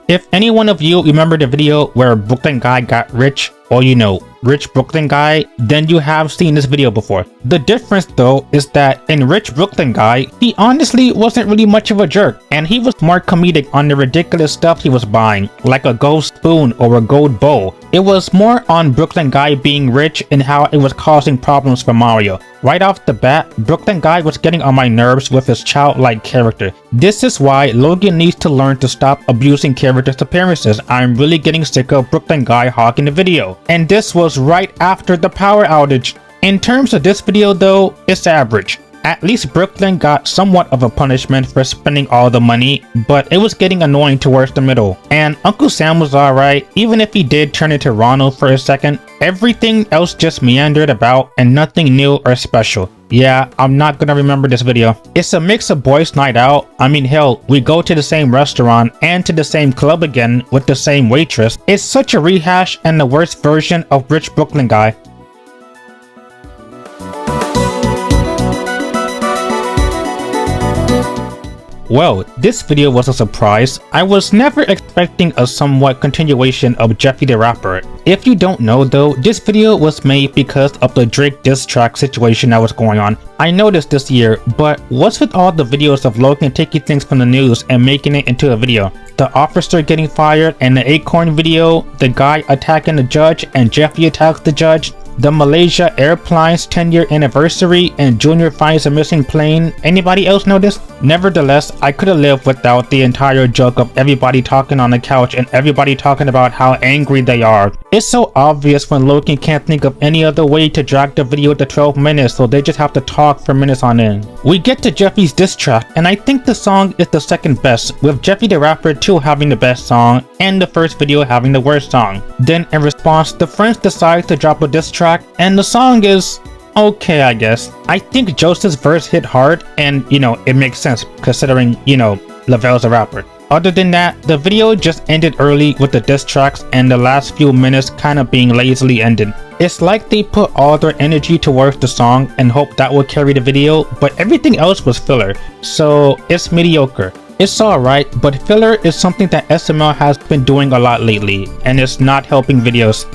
If any one of you remember the video where Brooklyn guy got rich, or you know, Rich Brooklyn guy, then you have seen this video before. The difference though is that in Rich Brooklyn guy, he honestly wasn't really much of a jerk, and he was more comedic on the ridiculous stuff he was buying, like a gold spoon or a gold bowl. It was more on Brooklyn guy being rich and how it was causing problems for Mario. Right off the bat, Brooklyn guy was getting on my nerves with his childlike character. This is why Logan needs to learn to stop abusing characters' appearances. I'm really getting sick of Brooklyn guy hogging the video. And this was right after the power outage. In terms of this video though, it's average. At least Brooklyn got somewhat of a punishment for spending all the money, but it was getting annoying towards the middle. And Uncle Sam was alright, even if he did turn into Ronald for a second. Everything else just meandered about and nothing new or special. Yeah, I'm not gonna remember this video. It's a mix of boys' night out. I mean hell, we go to the same restaurant and to the same club again with the same waitress. It's such a rehash and the worst version of Rich Brooklyn guy. Well, this video was a surprise. I was never expecting a somewhat continuation of Jeffy the Rapper. If you don't know though, this video was made because of the Drake diss track situation that was going on. I noticed this year, but what's with all the videos of Logan taking things from the news and making it into a video? The officer getting fired and the Acorn video, the guy attacking the judge and Jeffy attacks the judge, the Malaysia Airlines 10-year anniversary and Junior finds a missing plane. Anybody else notice? Nevertheless, I could have lived without the entire joke of everybody talking on the couch and everybody talking about how angry they are. It's so obvious when Logan can't think of any other way to drag the video to 12 minutes, so they just have to talk for minutes on end. We get to Jeffy's diss track, and I think the song is the second best, with Jeffy the Rapper 2 having the best song and the first video having the worst song. Then in response, the friends decide to drop a diss track, and the song is okay, I guess. I think Joseph's verse hit hard, and you know, it makes sense considering, you know, Lavelle's a rapper. Other than that, the video just ended early with the diss tracks and the last few minutes kind of being lazily ended. It's like they put all their energy towards the song and hope that will carry the video, but everything else was filler, so it's mediocre. It's alright, but filler is something that SML has been doing a lot lately, and it's not helping videos.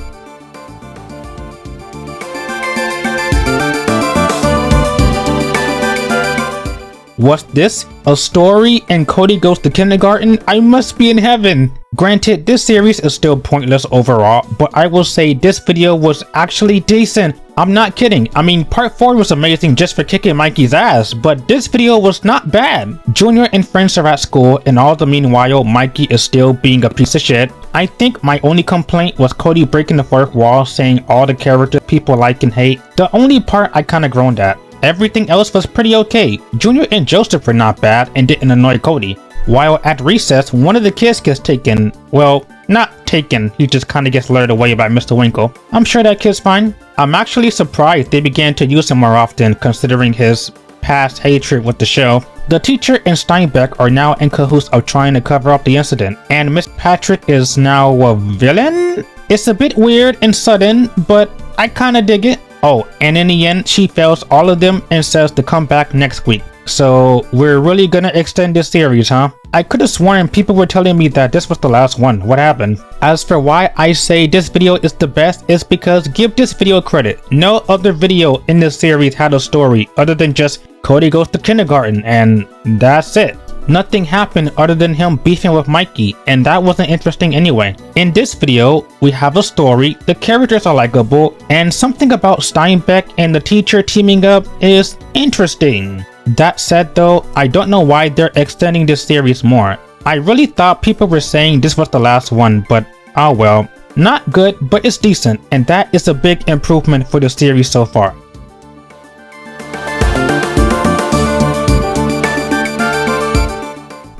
What's this? A story and Cody goes to kindergarten? I must be in heaven. Granted, this series is still pointless overall, but I will say this video was actually decent. I'm not kidding. I mean, part 4 was amazing just for kicking Mikey's ass, but this video was not bad. Junior and friends are at school, and all the meanwhile, Mikey is still being a piece of shit. I think my only complaint was Cody breaking the fourth wall, saying all the characters people like and hate. The only part I kinda groaned at. Everything else was pretty okay. Junior and Joseph were not bad and didn't annoy Cody. While at recess, one of the kids gets taken. Well, not taken, he just kinda gets lured away by Mr. Winkle. I'm sure that kid's fine. I'm actually surprised they began to use him more often considering his past hatred with the show. The teacher and Steinbeck are now in cahoots of trying to cover up the incident, and Miss Patrick is now a villain? It's a bit weird and sudden, but I kinda dig it. Oh, and in the end, she fails all of them and says to come back next week. So, we're really gonna extend this series, huh? I could have sworn people were telling me that this was the last one. What happened? As for why I say this video is the best, is because give this video credit. No other video in this series had a story other than just Cody goes to kindergarten and that's it. Nothing happened other than him beefing with Mikey, and that wasn't interesting anyway. In this video, we have a story, the characters are likable, and something about Steinbeck and the teacher teaming up is interesting. That said though, I don't know why they're extending this series more. I really thought people were saying this was the last one, but oh well. Not good, but it's decent, and that is a big improvement for the series so far.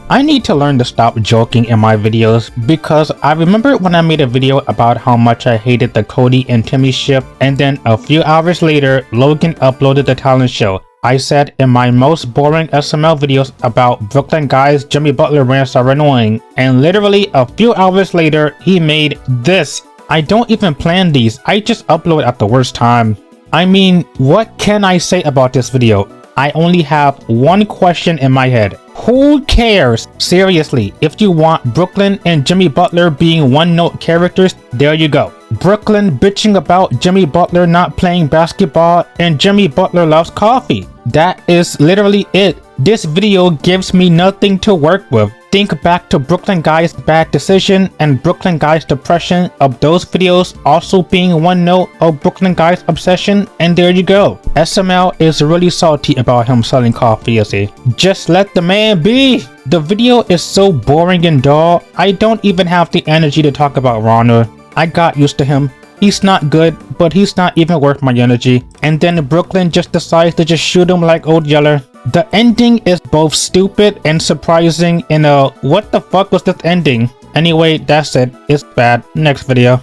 I need to learn to stop joking in my videos because I remember when I made a video about how much I hated the Cody and Timmy ship, and then a few hours later, Logan uploaded the talent show. I said in my most boring SML videos about Brooklyn guys, Jimmy Butler rants are annoying, and literally a few hours later, he made this. I don't even plan these, I just upload at the worst time. I mean, what can I say about this video? I only have one question in my head. Who cares? Seriously, if you want Brooklyn and Jimmy Butler being one-note characters, there you go. Brooklyn bitching about Jimmy Butler not playing basketball and Jimmy Butler loves coffee. That is literally it. This video gives me nothing to work with. Think back to Brooklyn Guy's bad decision and Brooklyn Guy's depression of those videos also being one note of Brooklyn Guy's obsession, and there you go. SML is really salty about him selling coffee, is he? Just let the man be! The video is so boring and dull, I don't even have the energy to talk about Ronald. I got used to him. He's not good, but he's not even worth my energy. And then Brooklyn just decides to just shoot him like Old Yeller. The ending is both stupid and surprising in a what the fuck was this ending? Anyway, that's it. It's bad. Next video.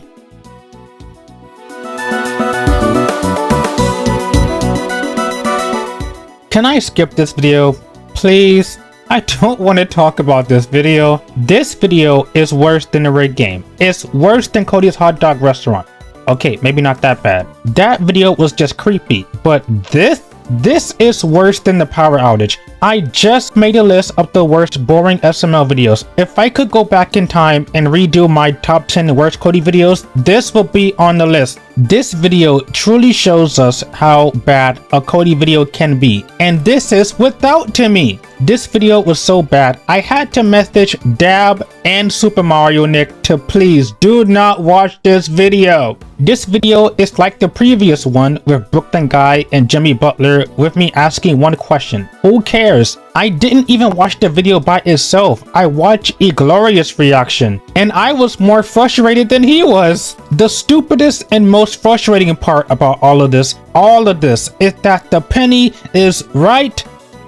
Can I skip this video? Please? I don't want to talk about this video. This video is worse than the Rig game. It's worse than Cody's hot dog restaurant. Okay, maybe not that bad. That video was just creepy, but this is worse than the power outage. I just made a list of the worst boring SML videos. If I could go back in time and redo my top 10 worst Cody videos, this will be on the list. This video truly shows us how bad a Cody video can be, and this is without Timmy. This video was so bad, I had to message Dab and Super Mario Nick to please do not watch this video. This video is like the previous one with Brooklyn Guy and Jimmy Butler with me asking one question. Who cares? I didn't even watch the video by itself. I watched Eglorious reaction, and I was more frustrated than he was. The stupidest and most frustrating part about all of this is that the penny is right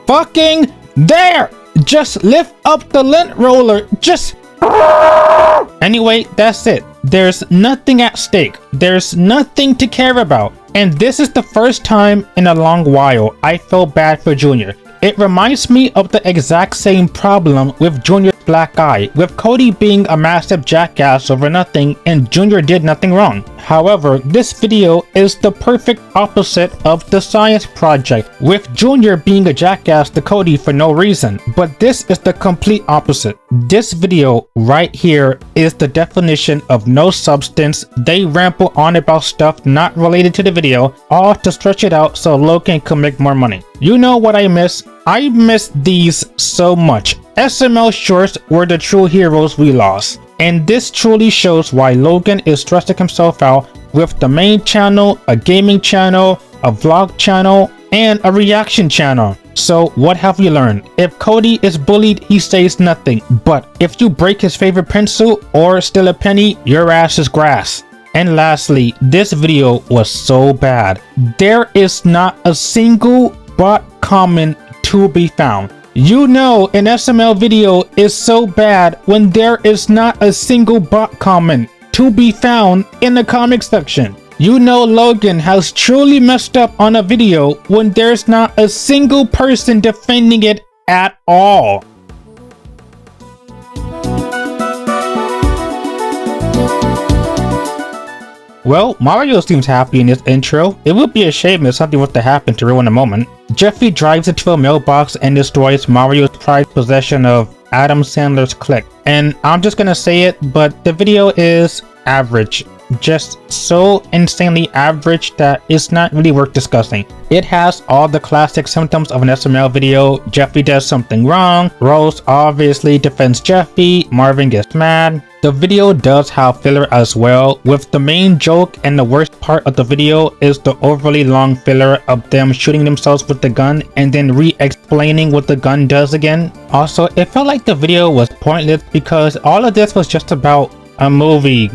fucking there. Just lift up the lint roller. Just anyway, that's it. There's nothing at stake. There's nothing to care about. And this is the first time in a long while I feel bad for Junior. It reminds me of the exact same problem with Junior's black eye, with Cody being a massive jackass over nothing and Junior did nothing wrong. However, this video is the perfect opposite of the science project, with Junior being a jackass to Cody for no reason. But this is the complete opposite. This video right here is the definition of no substance. They ramble on about stuff not related to the video, all to stretch it out so Logan can make more money. You know what I miss? I miss these so much. SML shorts were the true heroes we lost. And this truly shows why Logan is stressing himself out with the main channel, a gaming channel, a vlog channel, and a reaction channel. So what have we learned? If Cody is bullied, he says nothing. But if you break his favorite pencil or steal a penny, your ass is grass. And lastly, this video was so bad. There is not a single bot comment to be found. You know an SML video is so bad when there is not a single bot comment to be found in the comment section. You know Logan has truly messed up on a video when there's not a single person defending it at all. Well, Mario seems happy in this intro. It would be a shame if something was to happen to ruin the moment. Jeffy drives into a mailbox and destroys Mario's prized possession of Adam Sandler's click. And I'm just gonna say it, but the video is average. Just so insanely average that it's not really worth discussing. It has all the classic symptoms of an SML video. Jeffy does something wrong, Rose obviously defends Jeffy, Marvin gets mad. The video does have filler as well, with the main joke and the worst part of the video is the overly long filler of them shooting themselves with the gun and then re-explaining what the gun does again. Also, it felt like the video was pointless because all of this was just about a movie.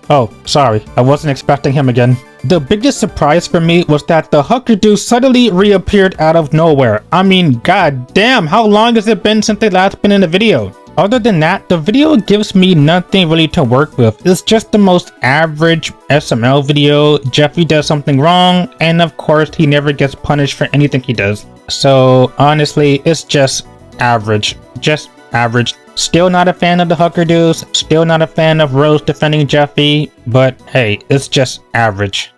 Oh, sorry, I wasn't expecting him again. The biggest surprise for me was that the hooker dude suddenly reappeared out of nowhere. I mean, god damn, how long has it been since they last been in a video? Other than that, the video gives me nothing really to work with. It's just the most average SML video. Jeffy does something wrong, and of course, he never gets punished for anything he does. So honestly, it's just average. Just average. Still not a fan of the hooker dudes, still not a fan of Rose defending Jeffy, but hey, it's just average.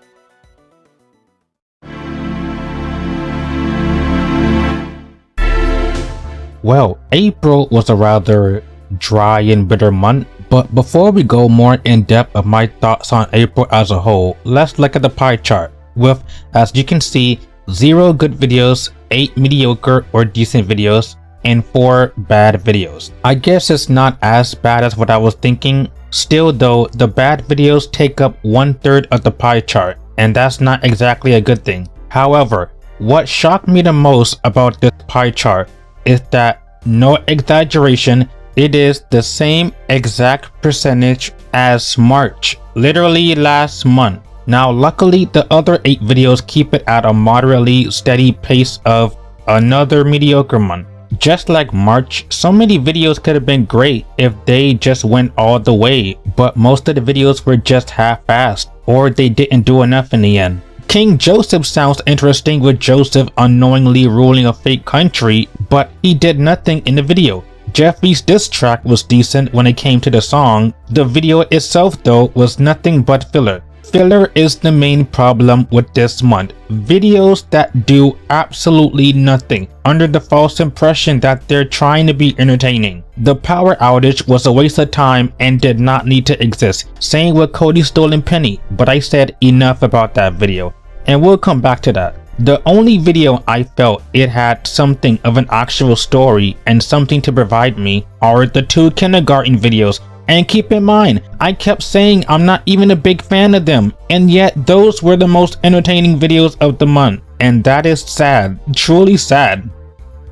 Well, April was a rather dry and bitter month, but before we go more in depth of my thoughts on April as a whole, let's look at the pie chart with, as you can see, 0 good videos, 8 mediocre or decent videos, and 4 bad videos. I guess it's not as bad as what I was thinking. Still though, the bad videos take up 1/3 of the pie chart, and that's not exactly a good thing. However, what shocked me the most about this pie chart is that, no exaggeration, it is the same exact percentage as March, literally last month. Now luckily the other 8 videos keep it at a moderately steady pace of another mediocre month. Just like March, so many videos could have been great if they just went all the way, but most of the videos were just half-assed, or they didn't do enough in the end. King Joseph sounds interesting with Joseph unknowingly ruling a fake country, but he did nothing in the video. Jeffy's diss track was decent when it came to the song. The video itself though was nothing but filler. Filler is the main problem with this month. Videos that do absolutely nothing under the false impression that they're trying to be entertaining. The power outage was a waste of time and did not need to exist. Same with Cody's stolen penny, but I said enough about that video, and we'll come back to that. The only video I felt it had something of an actual story and something to provide me are the 2 kindergarten videos. And keep in mind, I kept saying I'm not even a big fan of them, and yet those were the most entertaining videos of the month, and that is sad, truly sad.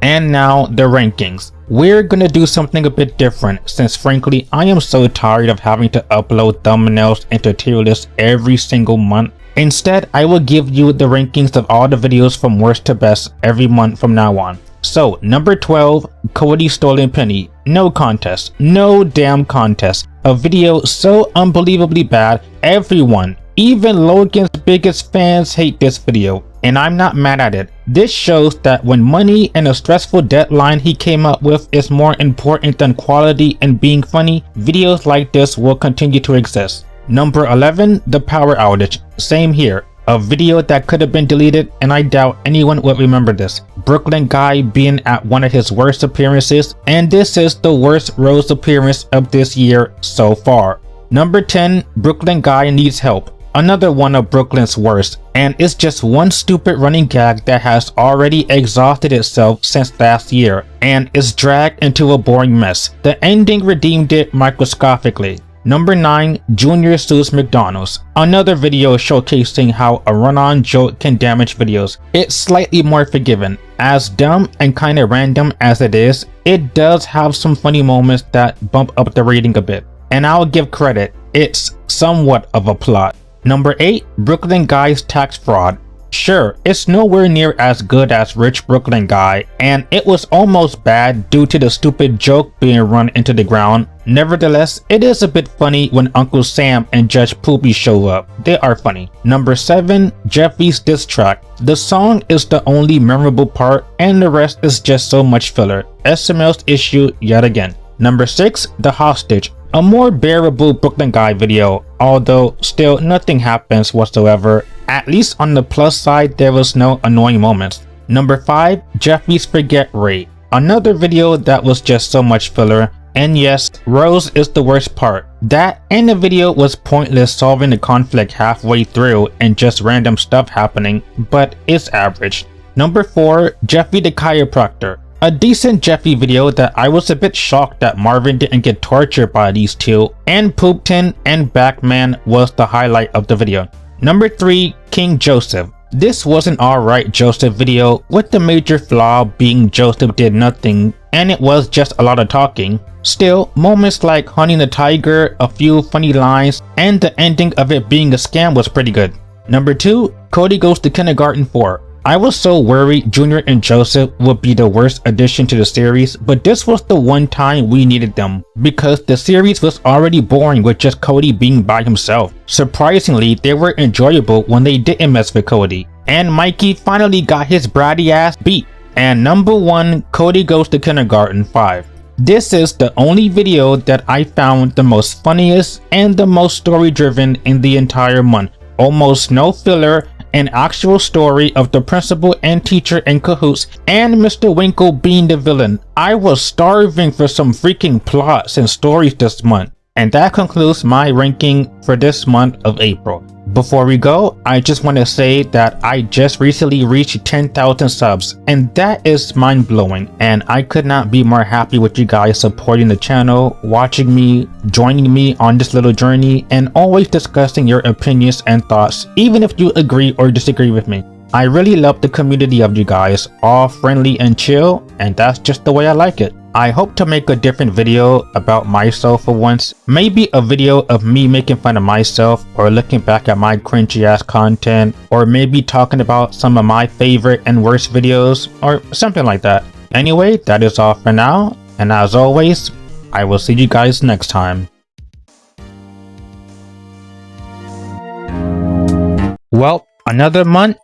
And now the rankings. We're gonna do something a bit different, since frankly I am so tired of having to upload thumbnails into tier lists every single month. Instead, I will give you the rankings of all the videos from worst to best every month from now on. So, number 12, Cody's Stolen Penny. No contest. No damn contest. A video so unbelievably bad, everyone, even Logan's biggest fans hate this video. And I'm not mad at it. This shows that when money and a stressful deadline he came up with is more important than quality and being funny, videos like this will continue to exist. Number 11, the power outage. Same here. A video that could have been deleted, and I doubt anyone would remember this. Brooklyn Guy being at one of his worst appearances, and this is the worst Rose appearance of this year so far. Number 10, Brooklyn Guy needs help. Another one of Brooklyn's worst, and it's just one stupid running gag that has already exhausted itself since last year, and is dragged into a boring mess. The ending redeemed it microscopically. Number 9, Junior sues McDonald's. Another video showcasing how a run-on joke can damage videos. It's slightly more forgiven. As dumb and kinda random as it is, it does have some funny moments that bump up the rating a bit. And I'll give credit, it's somewhat of a plot. Number 8, Brooklyn Guy's tax fraud. Sure, it's nowhere near as good as Rich Brooklyn Guy, and it was almost bad due to the stupid joke being run into the ground. Nevertheless, it is a bit funny when Uncle Sam and Judge Poopy show up. They are funny. Number 7, Jeffy's diss track. The song is the only memorable part, and the rest is just so much filler. SML's issue yet again. Number 6, The Hostage. A more bearable Brooklyn Guy video, although still nothing happens whatsoever. At least on the plus side, there was no annoying moments. Number 5, Jeffy's Forget Rate. Another video that was just so much filler. And yes, Rose is the worst part. That and the video was pointless solving the conflict halfway through and just random stuff happening, but it's average. Number 4, Jeffy the Chiropractor. A decent Jeffy video that I was a bit shocked that Marvin didn't get tortured by these two, and Poopton and Backman was the highlight of the video. Number 3, King Joseph. This was an alright Joseph video, with the major flaw being Joseph did nothing, and it was just a lot of talking. Still, moments like hunting the tiger, a few funny lines, and the ending of it being a scam was pretty good. Number 2, Cody Goes to Kindergarten 4. I was so worried Junior and Joseph would be the worst addition to the series, but this was the one time we needed them, because the series was already boring with just Cody being by himself. Surprisingly, they were enjoyable when they didn't mess with Cody, and Mikey finally got his bratty ass beat. And number 1, Cody Goes to Kindergarten 5. This is the only video that I found the most funniest and the most story driven in the entire month. Almost no filler, an actual story of the principal and teacher in cahoots, and Mr. Winkle being the villain. I was starving for some freaking plots and stories this month. And that concludes my ranking for this month of April. Before we go, I just want to say that I just recently reached 10,000 subs, and that is mind-blowing, and I could not be more happy with you guys supporting the channel, watching me, joining me on this little journey, and always discussing your opinions and thoughts, even if you agree or disagree with me. I really love the community of you guys, all friendly and chill, and that's just the way I like it. I hope to make a different video about myself for once, maybe a video of me making fun of myself or looking back at my cringy ass content, or maybe talking about some of my favorite and worst videos or something like that. Anyway, that is all for now, and as always, I will see you guys next time. Well, another month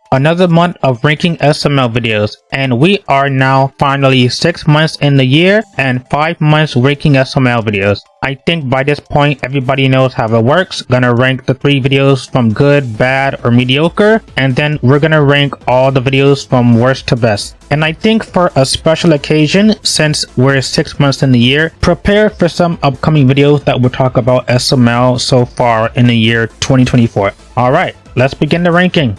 of ranking SML videos, and we are now finally 6 months in the year and 5 months ranking SML videos. I think by this point everybody knows how it works. Gonna rank the 3 videos from good, bad, or mediocre, and then we're gonna rank all the videos from worst to best. And I think for a special occasion, since we're 6 months in the year, prepare for some upcoming videos that will talk about SML so far in the year 2024. Alright, let's begin the ranking.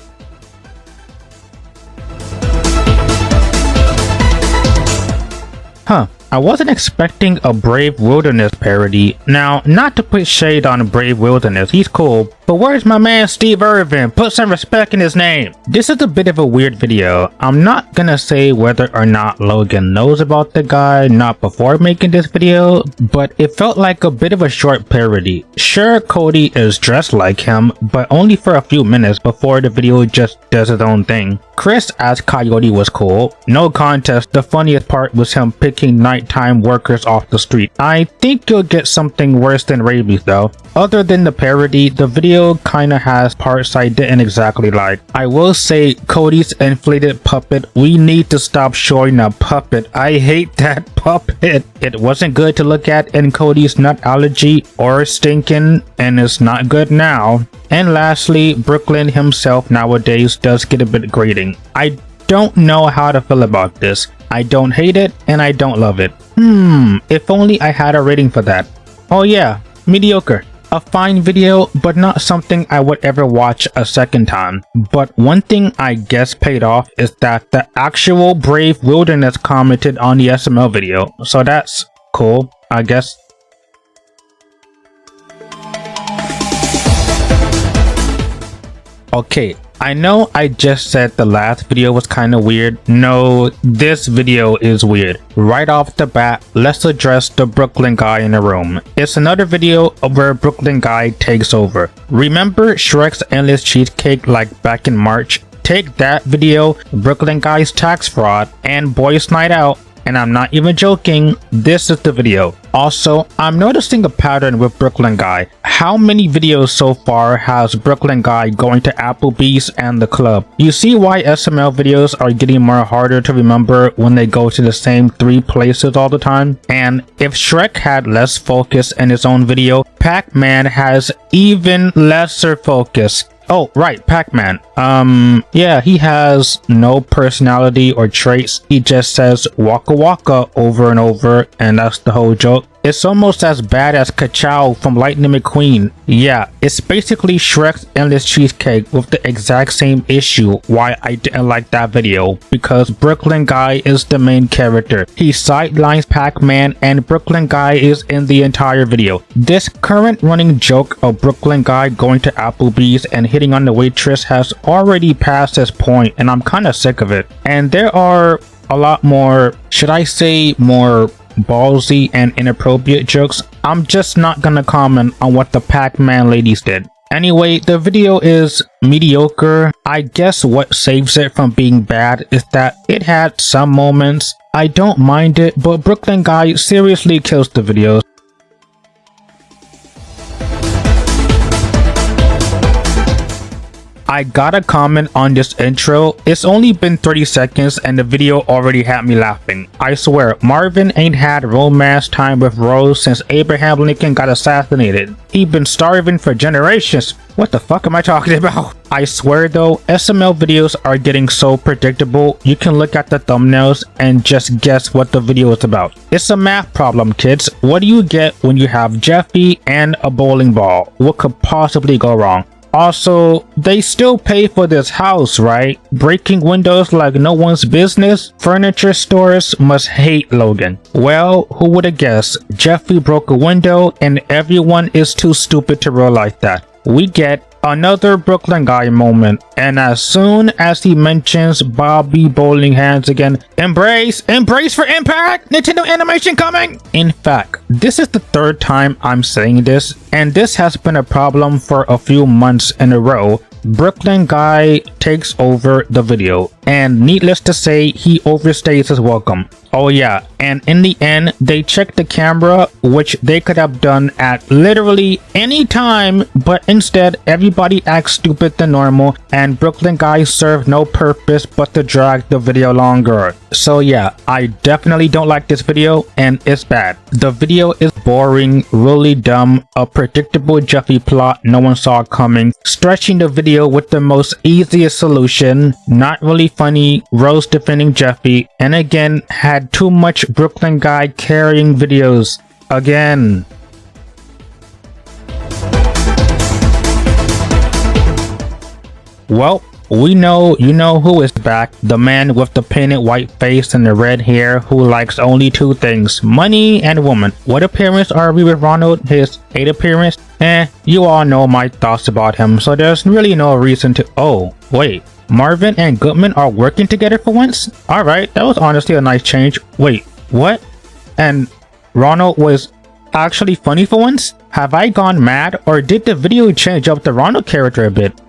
I wasn't expecting a Brave Wilderness parody. Now, not to put shade on Brave Wilderness, he's cool, but where's my man Steve Irvin? Put some respect in his name. This is a bit of a weird video. I'm not gonna say whether or not Logan knows about the guy, not before making this video, but it felt like a bit of a short parody. Sure, Cody is dressed like him, but only for a few minutes before the video just does its own thing. Chris as Coyote was cool. No contest, the funniest part was him picking Night nighttime workers off the street. I think you'll get something worse than rabies though. Other than the parody, the video kinda has parts I didn't exactly like. I will say Cody's inflated puppet, we need to stop showing a puppet. I hate that puppet. It wasn't good to look at in Cody's nut allergy or stinking, and it's not good now. And lastly, Brooklyn himself nowadays does get a bit grating. I don't know how to feel about this. I don't hate it and I don't love it. If only I had a rating for that. Oh yeah, mediocre. A fine video, but not something I would ever watch a second time. But one thing I guess paid off is that the actual Brave Wilderness commented on the SML video. So that's cool, I guess. Okay, I know I just said the last video was kind of weird. No, this video is weird. Right off the bat, let's address the Brooklyn guy in the room. It's another video where Brooklyn guy takes over. Remember Shrek's Endless Cheesecake like back in March? Take that video, Brooklyn guy's tax fraud, and Boys Night Out, and I'm not even joking, this is the video. Also, I'm noticing a pattern with Brooklyn guy. How many videos so far has Brooklyn guy going to Applebee's and the club? You see why SML videos are getting more harder to remember when they go to the same 3 places all the time? And if Shrek had less focus in his own video, Pac-Man has even lesser focus. Oh, right, Pac-Man. Yeah, he has no personality or traits. He just says waka waka over and over, and that's the whole joke. It's almost as bad as Ka-Chow from Lightning McQueen. Yeah, it's basically Shrek's Endless Cheesecake with the exact same issue why I didn't like that video. Because Brooklyn guy is the main character. He sidelines Pac-Man and Brooklyn guy is in the entire video. This current running joke of Brooklyn guy going to Applebee's and hitting on the waitress has already passed this point, and I'm kinda sick of it. And there are a lot more, should I say more ballsy and inappropriate jokes. I'm just not gonna comment on what the Pac-Man ladies did. Anyway, the video is mediocre. I guess what saves it from being bad is that it had some moments. I don't mind it, but Brooklyn guy seriously kills the videos. I gotta comment on this intro. It's only been 30 seconds and the video already had me laughing. I swear, Marvin ain't had romance time with Rose since Abraham Lincoln got assassinated. He been starving for generations. What the fuck am I talking about? I swear though, SML videos are getting so predictable, you can look at the thumbnails and just guess what the video is about. It's a math problem, kids. What do you get when you have Jeffy and a bowling ball? What could possibly go wrong? Also, they still pay for this house, right? Breaking windows like no one's business? Furniture stores must hate Logan. Well, who would have guessed? Jeffy broke a window and everyone is too stupid to realize that. We get another Brooklyn guy moment, and as soon as he mentions Bobby bowling hands again, embrace for impact, Nintendo animation coming. In fact, this is the 3rd time I'm saying this, and this has been a problem for a few months in a row. Brooklyn guy takes over the video, and needless to say, he overstays his welcome. Oh yeah, and in the end, they checked the camera, which they could have done at literally any time, but instead, everybody acts stupid than normal, and Brooklyn guy served no purpose but to drag the video longer. So yeah, I definitely don't like this video, and it's bad. The video is boring, really dumb, a predictable Jeffy plot no one saw coming, stretching the video with the most easiest solution, not really funny, Rose defending Jeffy, and again, had too much Brooklyn guy carrying videos. Again. Well, we know you know who is back. The man with the painted white face and the red hair who likes only 2 things, money and woman. What appearance are we with Ronald? His 8th appearance? You all know my thoughts about him, so there's really no reason to— oh, wait. Marvin and Goodman are working together for once? Alright, that was honestly a nice change. Wait, what? And Ronald was actually funny for once? Have I gone mad, or did the video change up the Ronald character a bit?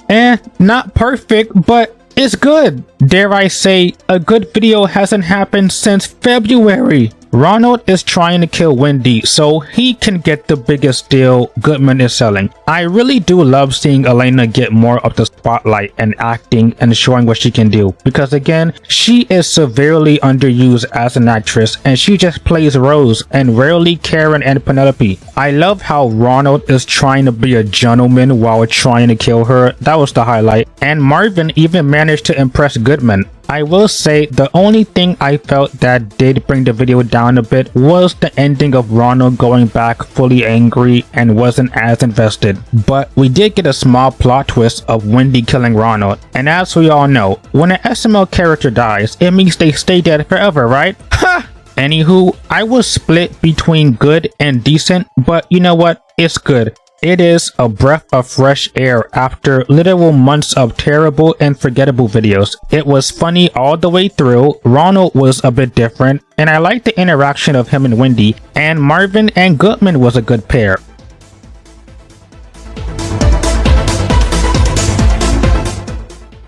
Not perfect, but it's good. Dare I say, a good video hasn't happened since February. Ronald is trying to kill Wendy so he can get the biggest deal Goodman is selling. I really do love seeing Elena get more of the spotlight and acting and showing what she can do, because again, she is severely underused as an actress and she just plays Rose and rarely Karen and Penelope. I love how Ronald is trying to be a gentleman while trying to kill her. That was the highlight. And Marvin even managed to impress Goodman. I will say the only thing I felt that did bring the video down a bit was the ending of Ronald going back fully angry and wasn't as invested. But we did get a small plot twist of Wendy killing Ronald. And as we all know, when an SML character dies, it means they stay dead forever, right? Ha! Anywho, I was split between good and decent, but you know what? It's good. It is a breath of fresh air after literal months of terrible and forgettable videos. It was funny all the way through, Ronald was a bit different, and I liked the interaction of him and Wendy, and Marvin and Goodman was a good pair.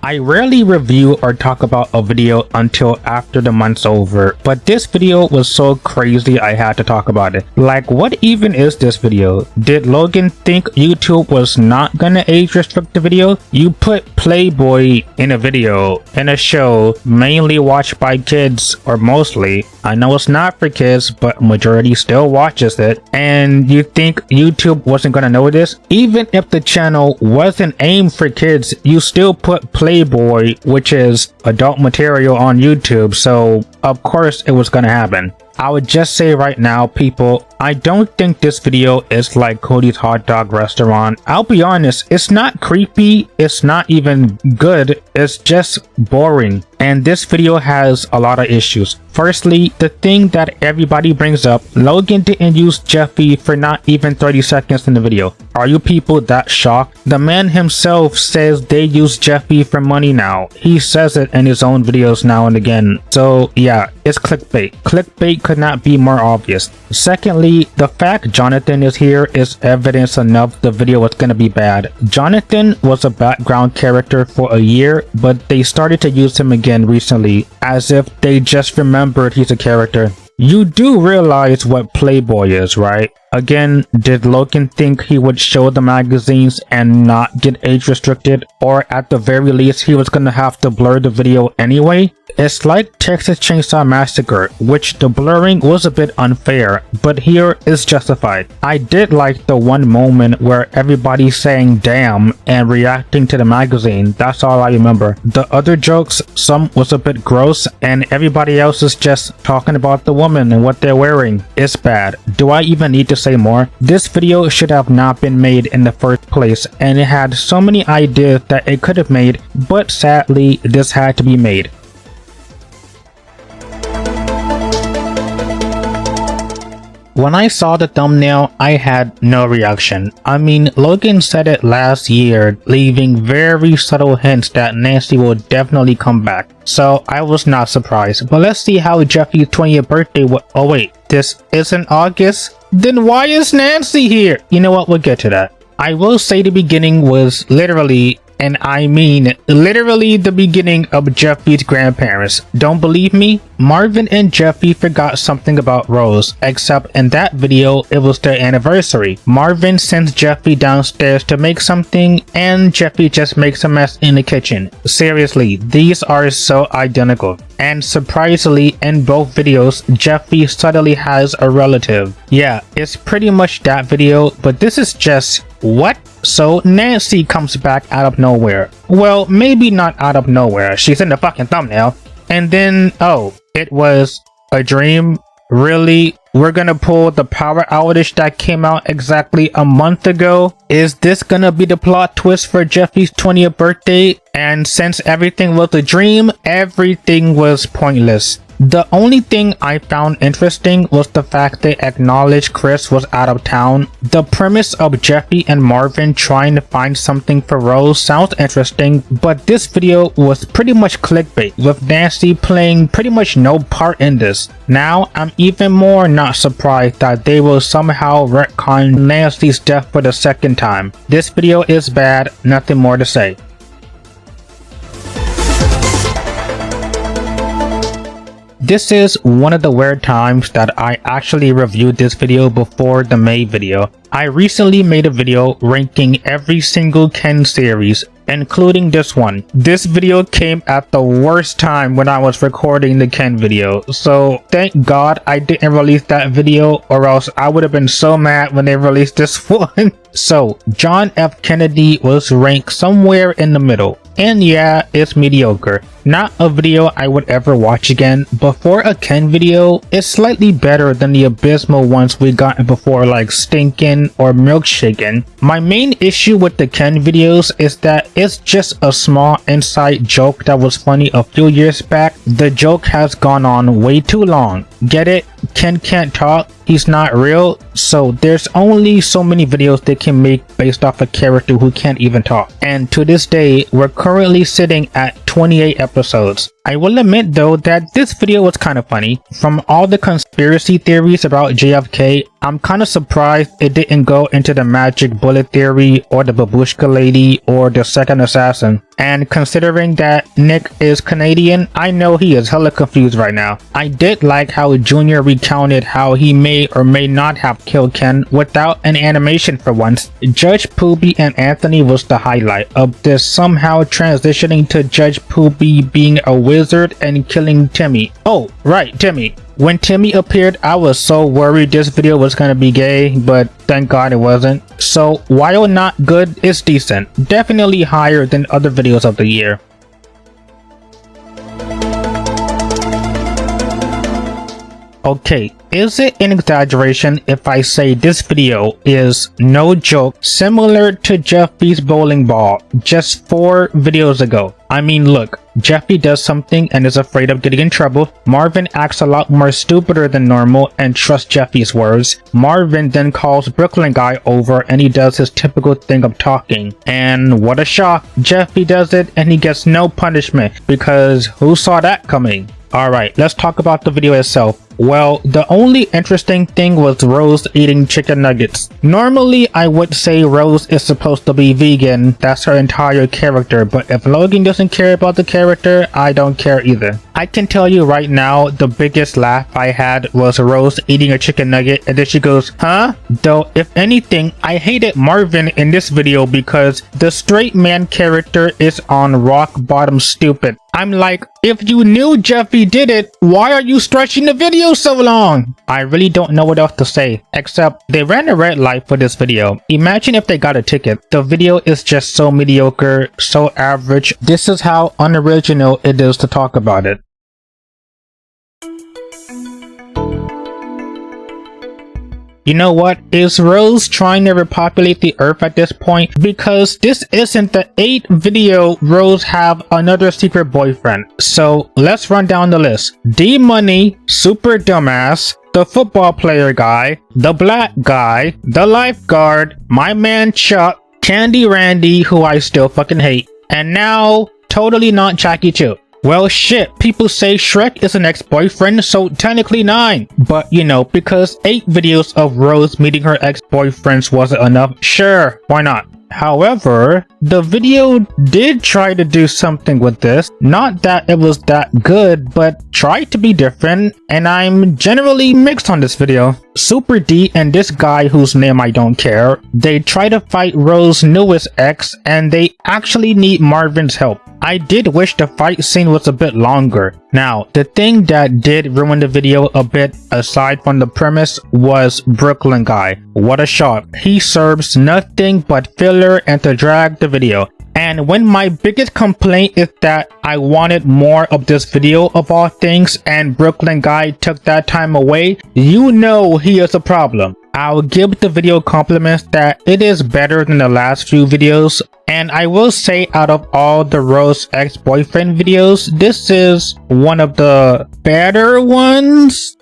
I rarely review or talk about a video until after the month's over, but this video was so crazy I had to talk about it. Like, what even is this video? Did Logan think YouTube was not gonna age restrict the video? You put Playboy in a video, in a show mainly watched by kids, or mostly. I know it's not for kids, but majority still watches it, and you think YouTube wasn't gonna know this? Even if the channel wasn't aimed for kids, you still put Playboy, which is adult material, on YouTube, so of course it was gonna happen. I would just say right now, people, I don't think this video is like Cody's hot dog restaurant. I'll be honest, it's not creepy, it's not even good, it's just boring. And this video has a lot of issues. Firstly, the thing that everybody brings up, Logan didn't use Jeffy for not even 30 seconds in the video. Are you people that shocked? The man himself says they use Jeffy for money now. He says it in his own videos now and again. So yeah, it's clickbait. Clickbait could not be more obvious. Secondly, the fact Jonathan is here is evidence enough the video was gonna be bad. Jonathan was a background character for a year, but they started to use him again recently, as if they just remembered he's a character. You do realize what Playboy is, right? Again, did Logan think he would show the magazines and not get age restricted? Or at the very least, he was gonna have to blur the video anyway? It's like Texas Chainsaw Massacre, which the blurring was a bit unfair, but here is justified. I did like the one moment where everybody's saying damn and reacting to the magazine. That's all I remember. The other jokes, some was a bit gross, and everybody else is just talking about the woman and what they're wearing. It's bad. Do I even need to say more? This video should have not been made in the first place, and it had so many ideas that it could have made, but sadly this had to be made. When I saw the thumbnail, I had no reaction. I mean, Logan said it last year, leaving very subtle hints that Nancy will definitely come back. So I was not surprised. But let's see how Jeffy's 20th birthday oh wait, this isn't August? Then why is Nancy here? You know what, we'll get to that. I will say the beginning was literally, and I mean literally, the beginning of Jeffy's grandparents. Don't believe me? Marvin and Jeffy forgot something about Rose, except in that video it was their anniversary. Marvin sends Jeffy downstairs to make something, and Jeffy just makes a mess in the kitchen. Seriously, these are so identical. And surprisingly, in both videos, Jeffy suddenly has a relative. Yeah, it's pretty much that video, but this is just what? So Nancy comes back out of nowhere. Well, maybe not out of nowhere, she's in the fucking thumbnail. And then, oh, it was a dream? Really? We're gonna pull the power outage that came out exactly a month ago? Is this gonna be the plot twist for Jeffy's 20th birthday? And since everything was a dream, everything was pointless. The only thing I found interesting was the fact they acknowledged Chris was out of town. The premise of Jeffy and Marvin trying to find something for Rose sounds interesting, but this video was pretty much clickbait, with Nancy playing pretty much no part in this. Now, I'm even more not surprised that they will somehow retcon Nancy's death for the second time. This video is bad, nothing more to say. This is one of the rare times that I actually reviewed this video before the May video. I recently made a video ranking every single Ken series, including this one. This video came at the worst time when I was recording the Ken video, so thank God I didn't release that video, or else I would have been so mad when they released this one. So John F. Kennedy was ranked somewhere in the middle, and yeah, it's mediocre. Not a video I would ever watch again, but for a Ken video, it's slightly better than the abysmal ones we gotten before, like Stinkin' or Milkshaken. My main issue with the Ken videos is that it's just a small inside joke that was funny a few years back. The joke has gone on way too long. Get it? Ken can't talk, he's not real, so there's only so many videos they can make based off a character who can't even talk. And to this day, we're currently sitting at 28 episodes. I will admit though that this video was kind of funny. From all the conspiracy theories about JFK, I'm kind of surprised it didn't go into the magic bullet theory or the babushka lady or the second assassin. And considering that Nick is Canadian, I know he is hella confused right now. I did like how Junior recounted how he may or may not have killed Ken without an animation for once. Judge Poobie and Anthony was the highlight of this, somehow transitioning to Judge Poobie being a wizard and killing Timmy. Oh, right, Timmy. When Timmy appeared, I was so worried this video was gonna be gay, but thank God it wasn't. So while not good, it's decent. Definitely higher than other videos of the year. Okay, is it an exaggeration if I say this video is, no joke, similar to Jeffy's bowling ball just 4 videos ago? I mean, look, Jeffy does something and is afraid of getting in trouble. Marvin acts a lot more stupider than normal and trusts Jeffy's words. Marvin then calls Brooklyn guy over and he does his typical thing of talking. And what a shock, Jeffy does it and he gets no punishment, because who saw that coming? Alright, let's talk about the video itself. Well, the only interesting thing was Rose eating chicken nuggets. Normally, I would say Rose is supposed to be vegan, that's her entire character, but if Logan doesn't care about the character, I don't care either. I can tell you right now, the biggest laugh I had was Rose eating a chicken nugget and then she goes, huh? Though, if anything, I hated Marvin in this video because the straight man character is on rock bottom stupid. I'm like, if you knew Jeffy did it, why are you stretching the video so long? I really don't know what else to say, except they ran a red light for this video. Imagine if they got a ticket. The video is just so mediocre, so average. This is how unoriginal it is to talk about it. You know what? Is Rose trying to repopulate the earth at this point? Because this isn't the 8th video Rose have another secret boyfriend. So let's run down the list. D-Money, Super Dumbass, the football player guy, the black guy, the lifeguard, my man Chuck, Candy Randy, who I still fucking hate, and now totally not Jackie Chu. Well shit, people say Shrek is an ex-boyfriend, so technically 9. But you know, because 8 videos of Rose meeting her ex-boyfriends wasn't enough, sure, why not? However, the video did try to do something with this. Not that it was that good, but tried to be different, and I'm generally mixed on this video. Super D and this guy whose name I don't care, they try to fight Rose's newest ex and they actually need Marvin's help. I did wish the fight scene was a bit longer. Now, the thing that did ruin the video a bit, aside from the premise, was Brooklyn guy. What a shot. He serves nothing but filler and to drag the video. And when my biggest complaint is that I wanted more of this video of all things and Brooklyn guy took that time away, you know he is a problem. I'll give the video compliments that it is better than the last few videos, and I will say out of all the Rose ex-boyfriend videos, this is one of the better ones.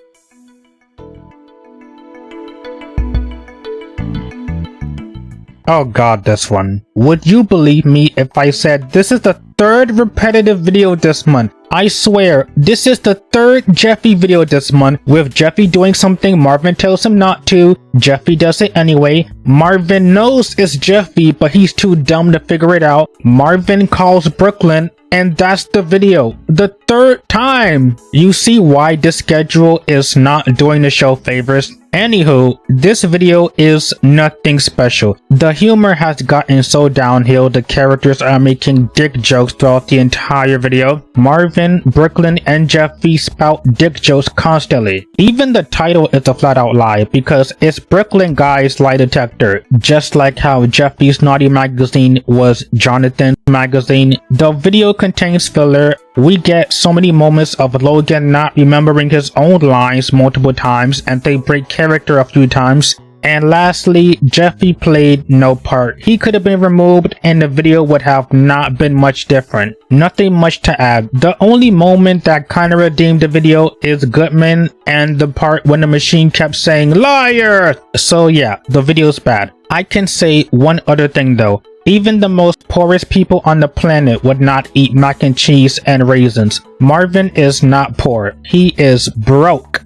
Oh god, this one. Would you believe me if I said this is the 3rd repetitive video this month? I swear, this is the 3rd Jeffy video this month, with Jeffy doing something Marvin tells him not to. Jeffy does it anyway. Marvin knows it's Jeffy, but he's too dumb to figure it out. Marvin calls Brooklyn, and that's the video. The third time! You see why this schedule is not doing the show favors? Anywho, this video is nothing special. The humor has gotten so downhill, the characters are making dick jokes throughout the entire video. Marvin, Brooklyn, and Jeffy spout dick jokes constantly. Even the title is a flat out lie because it's Brooklyn Guy's lie detector, just like how Jeffy's naughty magazine was Jonathan's magazine. The video contains filler. We get so many moments of Logan not remembering his own lines multiple times, and they break character a few times. And lastly, Jeffy played no part. He could have been removed and the video would have not been much different. Nothing much to add. The only moment that kinda redeemed the video is Goodman and the part when the machine kept saying liar. So yeah, the video's bad. I can say one other thing though. Even the most poorest people on the planet would not eat mac and cheese and raisins. Marvin is not poor. He is broke.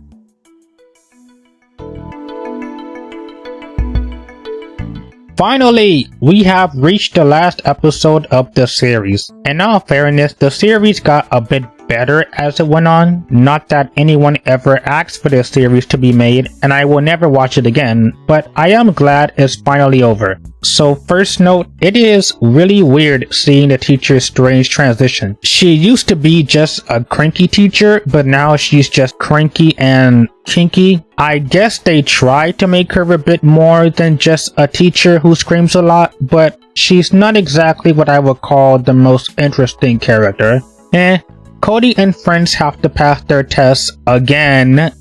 Finally, we have reached the last episode of the series. In all fairness, the series got a bit better as it went on. Not that anyone ever asked for this series to be made, and I will never watch it again, but I am glad it's finally over. So first note, it is really weird seeing the teacher's strange transition. She used to be just a cranky teacher, but now she's just cranky and kinky. I guess they tried to make her a bit more than just a teacher who screams a lot, but she's not exactly what I would call the most interesting character. Cody and friends have to pass their tests again,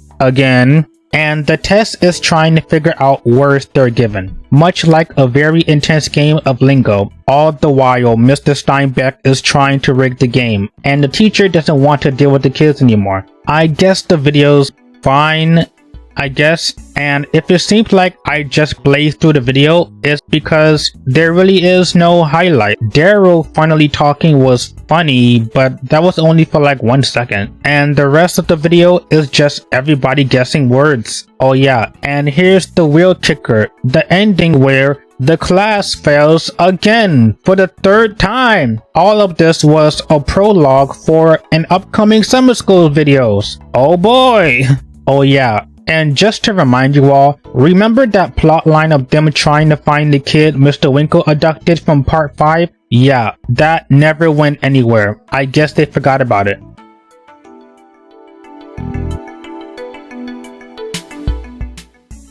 and the test is trying to figure out words they're given. Much like a very intense game of lingo. All the while, Mr. Steinbeck is trying to rig the game, and the teacher doesn't want to deal with the kids anymore. I guess the video's fine, and if it seems like I just blazed through the video, it's because there really is no highlight. Daryl finally talking was funny, but that was only for like 1 second, and the rest of the video is just everybody guessing words. Oh yeah, and here's the real kicker, the ending where the class fails again for the third time. All of this was a prologue for an upcoming summer school videos. Oh boy. Oh yeah. And just to remind you all, remember that plot line of them trying to find the kid Mr. Winkle abducted from part 5? Yeah, that never went anywhere. I guess they forgot about it.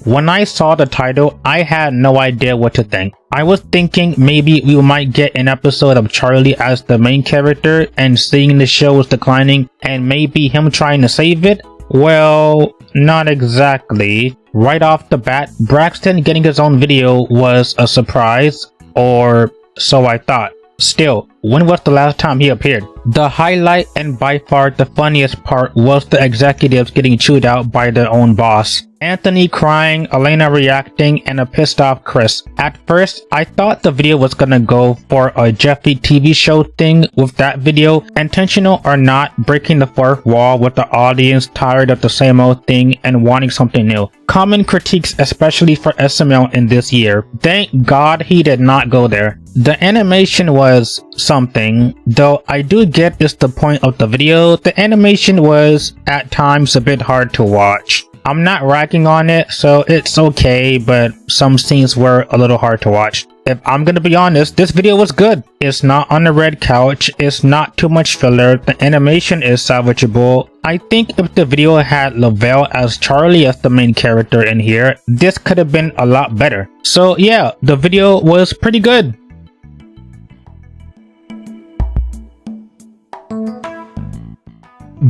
When I saw the title, I had no idea what to think. I was thinking maybe we might get an episode of Charlie as the main character and seeing the show is declining and maybe him trying to save it. Well, not exactly. Right off the bat, Braxton getting his own video was a surprise, or so I thought. Still, when was the last time he appeared? The highlight and by far the funniest part was the executives getting chewed out by their own boss. Anthony crying, Elena reacting, and a pissed off Chris. At first, I thought the video was gonna go for a Jeffy TV show thing with that video, intentional or not, breaking the fourth wall with the audience tired of the same old thing and wanting something new. Common critiques especially for SML in this year. Thank God he did not go there. The animation was something, though I do get it's the point of the video. The animation was at times a bit hard to watch. I'm not ragging on it, so it's okay, but some scenes were a little hard to watch. If I'm gonna be honest, this video was good. It's not on the red couch, it's not too much filler, the animation is salvageable. I think if the video had Lavelle as Charlie as the main character in here, this could have been a lot better. So yeah, the video was pretty good.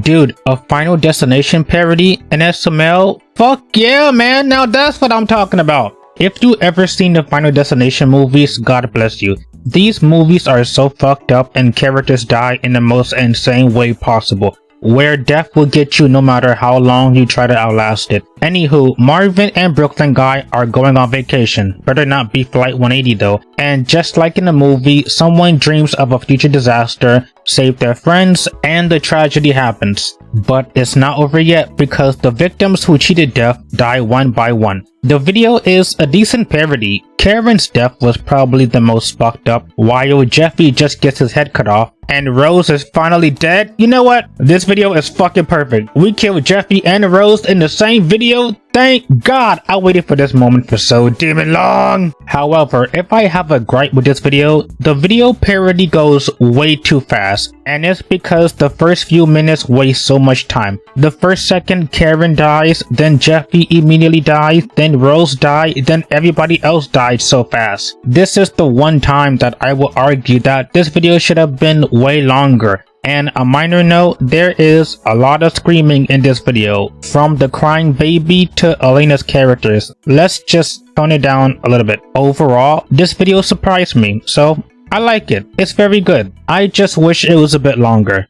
Dude, a Final Destination parody in SML? Fuck yeah, man, now that's what I'm talking about. If you ever seen the Final Destination movies, God bless you. These movies are so fucked up and characters die in the most insane way possible, where death will get you no matter how long you try to outlast it. Anywho, Marvin and Brooklyn Guy are going on vacation. Better not be Flight 180 though. And just like in the movie, someone dreams of a future disaster, save their friends, and the tragedy happens. But it's not over yet because the victims who cheated death die one by one. The video is a decent parody. Karen's death was probably the most fucked up, while Jeffy just gets his head cut off. and Rose is finally dead. You know what? This video is fucking perfect. We killed Jeffy and Rose in the same video. Thank God. I waited for this moment for so damn long. However, if I have a gripe with this video, the video parody goes way too fast. And it's because the first few minutes waste so much time. The first second Karen dies, then Jeffy immediately dies, then Rose died, then everybody else died so fast. This is the one time that I will argue that this video should have been way longer. And a minor note, there is a lot of screaming in this video, from the crying baby to Elena's characters. Let's just tone it down a little bit. Overall, this video surprised me, so I like it. It's very good. I just wish it was a bit longer.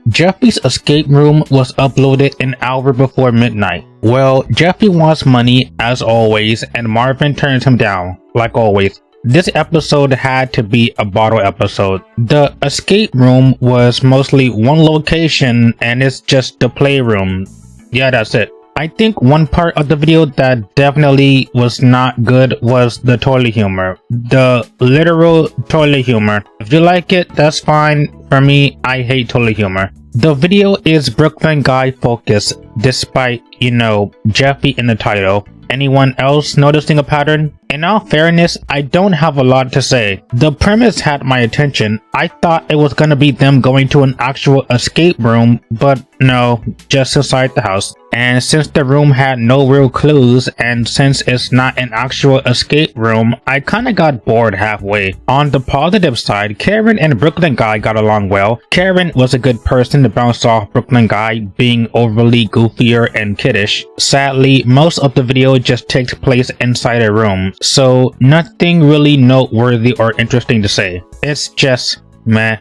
Jeffy's escape room was uploaded an hour before midnight. Well, Jeffy wants money as always, and Marvin turns him down, like always. This episode had to be a bottle episode. The escape room was mostly one location, and it's just the playroom. Yeah, that's it. I think one part of the video that definitely was not good was the toilet humor. The literal toilet humor. If you like it, that's fine. For me, I hate toilet humor. The video is Brooklyn Guy focused, despite, you know, Jeffy in the title. Anyone else noticing a pattern? In all fairness, I don't have a lot to say. The premise had my attention. I thought it was gonna be them going to an actual escape room, but no, just inside the house. And since the room had no real clues, and since it's not an actual escape room, I kinda got bored halfway. On the positive side, Karen and Brooklyn Guy got along well. Karen was a good person to bounce off Brooklyn Guy being overly goofier and kiddish. Sadly, most of the video just takes place inside a room, so nothing really noteworthy or interesting to say. It's just meh.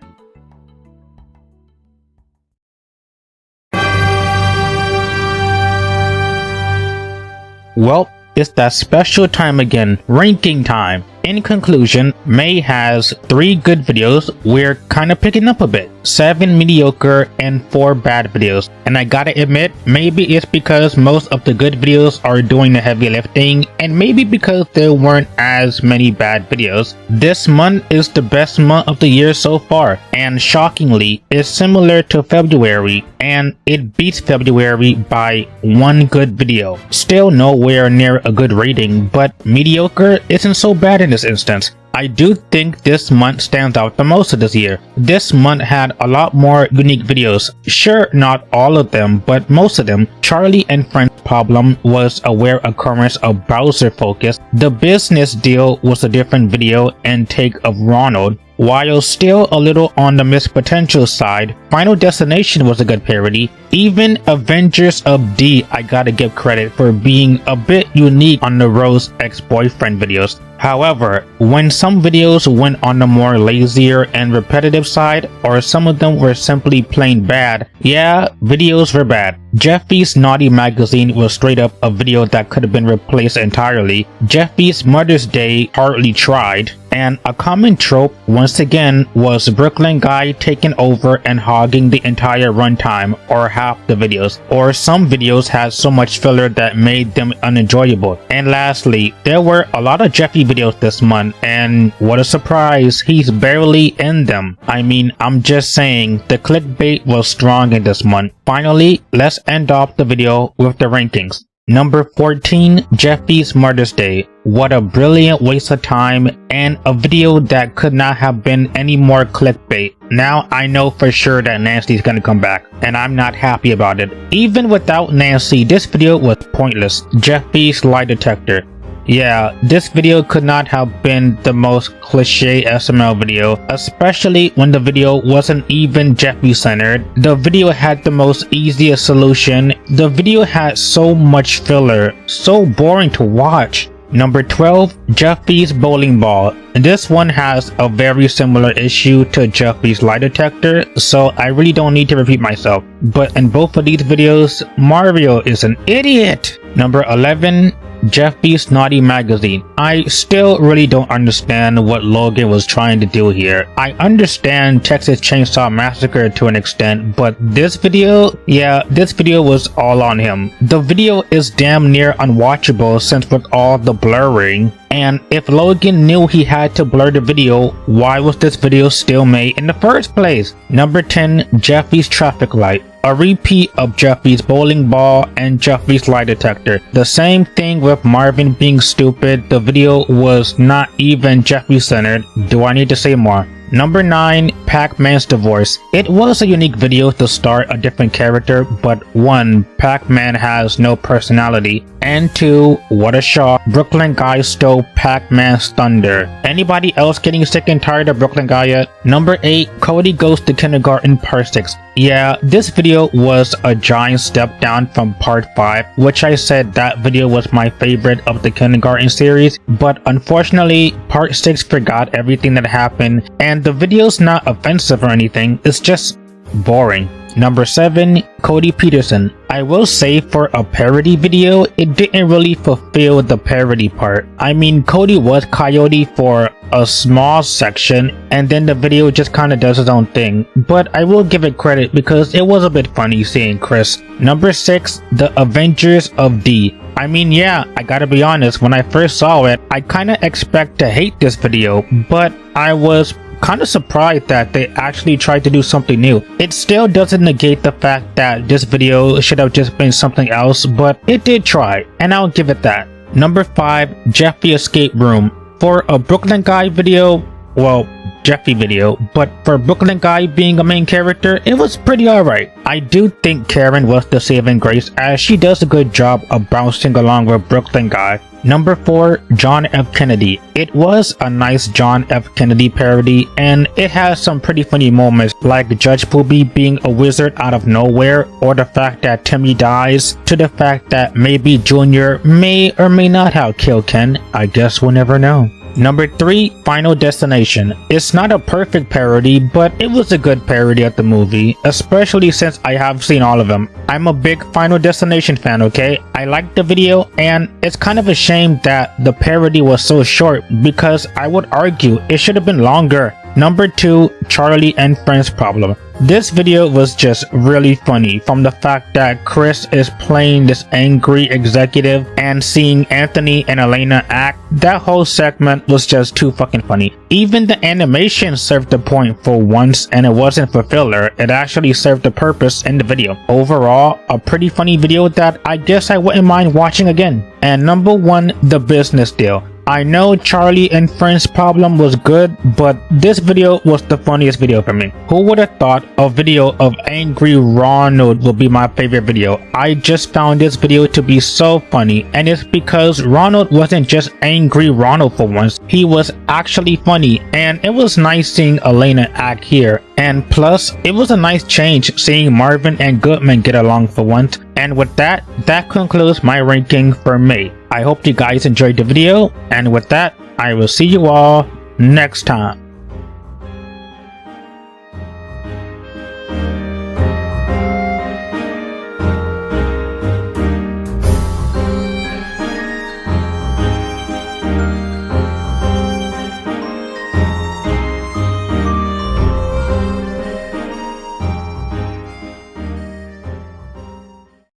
Well, it's that special time again, ranking time. In conclusion, May has 3 good videos. We're kinda picking up a bit. 7 mediocre and 4 bad videos. And I gotta admit, maybe it's because most of the good videos are doing the heavy lifting, and maybe because there weren't as many bad videos. This month is the best month of the year so far, and shockingly, it's similar to February, and it beats February by 1 good video. Still nowhere near a good rating, but mediocre isn't so bad in this instance. I do think this month stands out the most of this year. This month had a lot more unique videos. Sure, not all of them, but most of them. Charlie and Friends Problem was a rare occurrence of browser focus. The business deal was a different video and take of Ronald. While still a little on the missed potential side, Final Destination was a good parody. Even Avengers of D, I gotta give credit for being a bit unique on the Rose ex-boyfriend videos. However, when some videos went on the more lazier and repetitive side, or some of them were simply plain bad, yeah, videos were bad. Jeffy's Naughty Magazine was straight up a video that could have been replaced entirely. Jeffy's Mother's Day hardly tried. And a common trope, once again, was Brooklyn Guy taking over and hogging the entire runtime or half the videos. Or some videos had so much filler that made them unenjoyable. And lastly, there were a lot of Jeffy videos this month, and what a surprise, he's barely in them. I mean, I'm just saying, the clickbait was strong in this month. Finally, let's end off the video with the rankings. Number 14, Jeffy's Mother's Day. What a brilliant waste of time, and a video that could not have been any more clickbait. Now I know for sure that Nancy's gonna come back, and I'm not happy about it. Even without Nancy, this video was pointless. Jeffy's lie detector. Yeah, this video could not have been the most cliche SML video, especially when the video wasn't even Jeffy centered. The video had the most easiest solution. The video had so much filler, so boring to watch. Number 12, Jeffy's bowling ball. This one has a very similar issue to Jeffy's lie detector, so I really don't need to repeat myself. But in both of these videos, Mario is an idiot. Number 11, Jeff Beast's Naughty Magazine. I still really don't understand what Logan was trying to do here. I understand Texas Chainsaw Massacre to an extent, but this video, yeah, this video was all on him. The video is damn near unwatchable since with all the blurring. And if Logan knew he had to blur the video, why was this video still made in the first place? Number 10, Jeffy's Traffic Light. A repeat of Jeffy's bowling ball and Jeffy's lie detector. The same thing with Marvin being stupid. The video was not even Jeffy centered. Do I need to say more? Number 9, Pac-Man's divorce. It was a unique video to start a different character, but 1, Pac-Man has no personality, and 2, what a shock, Brooklyn Guy stole Pac-Man's thunder. Anybody else getting sick and tired of Brooklyn Guy yet? Number 8, Cody Goes to Kindergarten Part 6. Yeah, this video was a giant step down from Part 5, which I said that video was my favorite of the Kindergarten series, but unfortunately, Part 6 forgot everything that happened, and the video's not offensive or anything, it's just boring. Number 7, Cody Peterson. I will say for a parody video, it didn't really fulfill the parody part. I mean, Cody was Coyote for a small section, and then the video just kinda does its own thing. But I will give it credit because it was a bit funny seeing Chris. Number 6, The Avengers of D. I mean, yeah, I gotta be honest, when I first saw it, I kinda expect to hate this video, but I was kind of surprised that they actually tried to do something new. It still doesn't negate the fact that this video should have just been something else, but it did try, and I'll give it that. Number 5, Jeffy Escape Room. For a Brooklyn Guy video, well, Jeffy video, but for Brooklyn Guy being a main character, it was pretty alright. I do think Karen was the saving grace as she does a good job of bouncing along with Brooklyn Guy. Number 4, John F. Kennedy. It was a nice John F. Kennedy parody, and it has some pretty funny moments like Judge Booby being a wizard out of nowhere, or the fact that Timmy dies, to the fact that maybe Junior may or may not have killed Ken. I guess we'll never know. Number 3, Final Destination. It's not a perfect parody, but it was a good parody of the movie, especially since I have seen all of them. I'm a big Final Destination fan, okay? I liked the video, and it's kind of a shame that the parody was so short because I would argue it should have been longer. Number 2, Charlie and Friends Problem. This video was just really funny from the fact that Chris is playing this angry executive and seeing Anthony and Elena act. That whole segment was just too fucking funny. Even the animation served the point for once, and it wasn't for filler. It actually served the purpose in the video. Overall, a pretty funny video that I guess I wouldn't mind watching again. And number 1, The Business Deal. I know Charlie and Friends Problem was good, but this video was the funniest video for me. Who would have thought a video of Angry Ronald would be my favorite video? I just found this video to be so funny, and it's because Ronald wasn't just Angry Ronald for once. He was actually funny, and it was nice seeing Elena act here. And plus, it was a nice change seeing Marvin and Goodman get along for once. And with that, that concludes my ranking for May. I hope you guys enjoyed the video, and with that, I will see you all next time.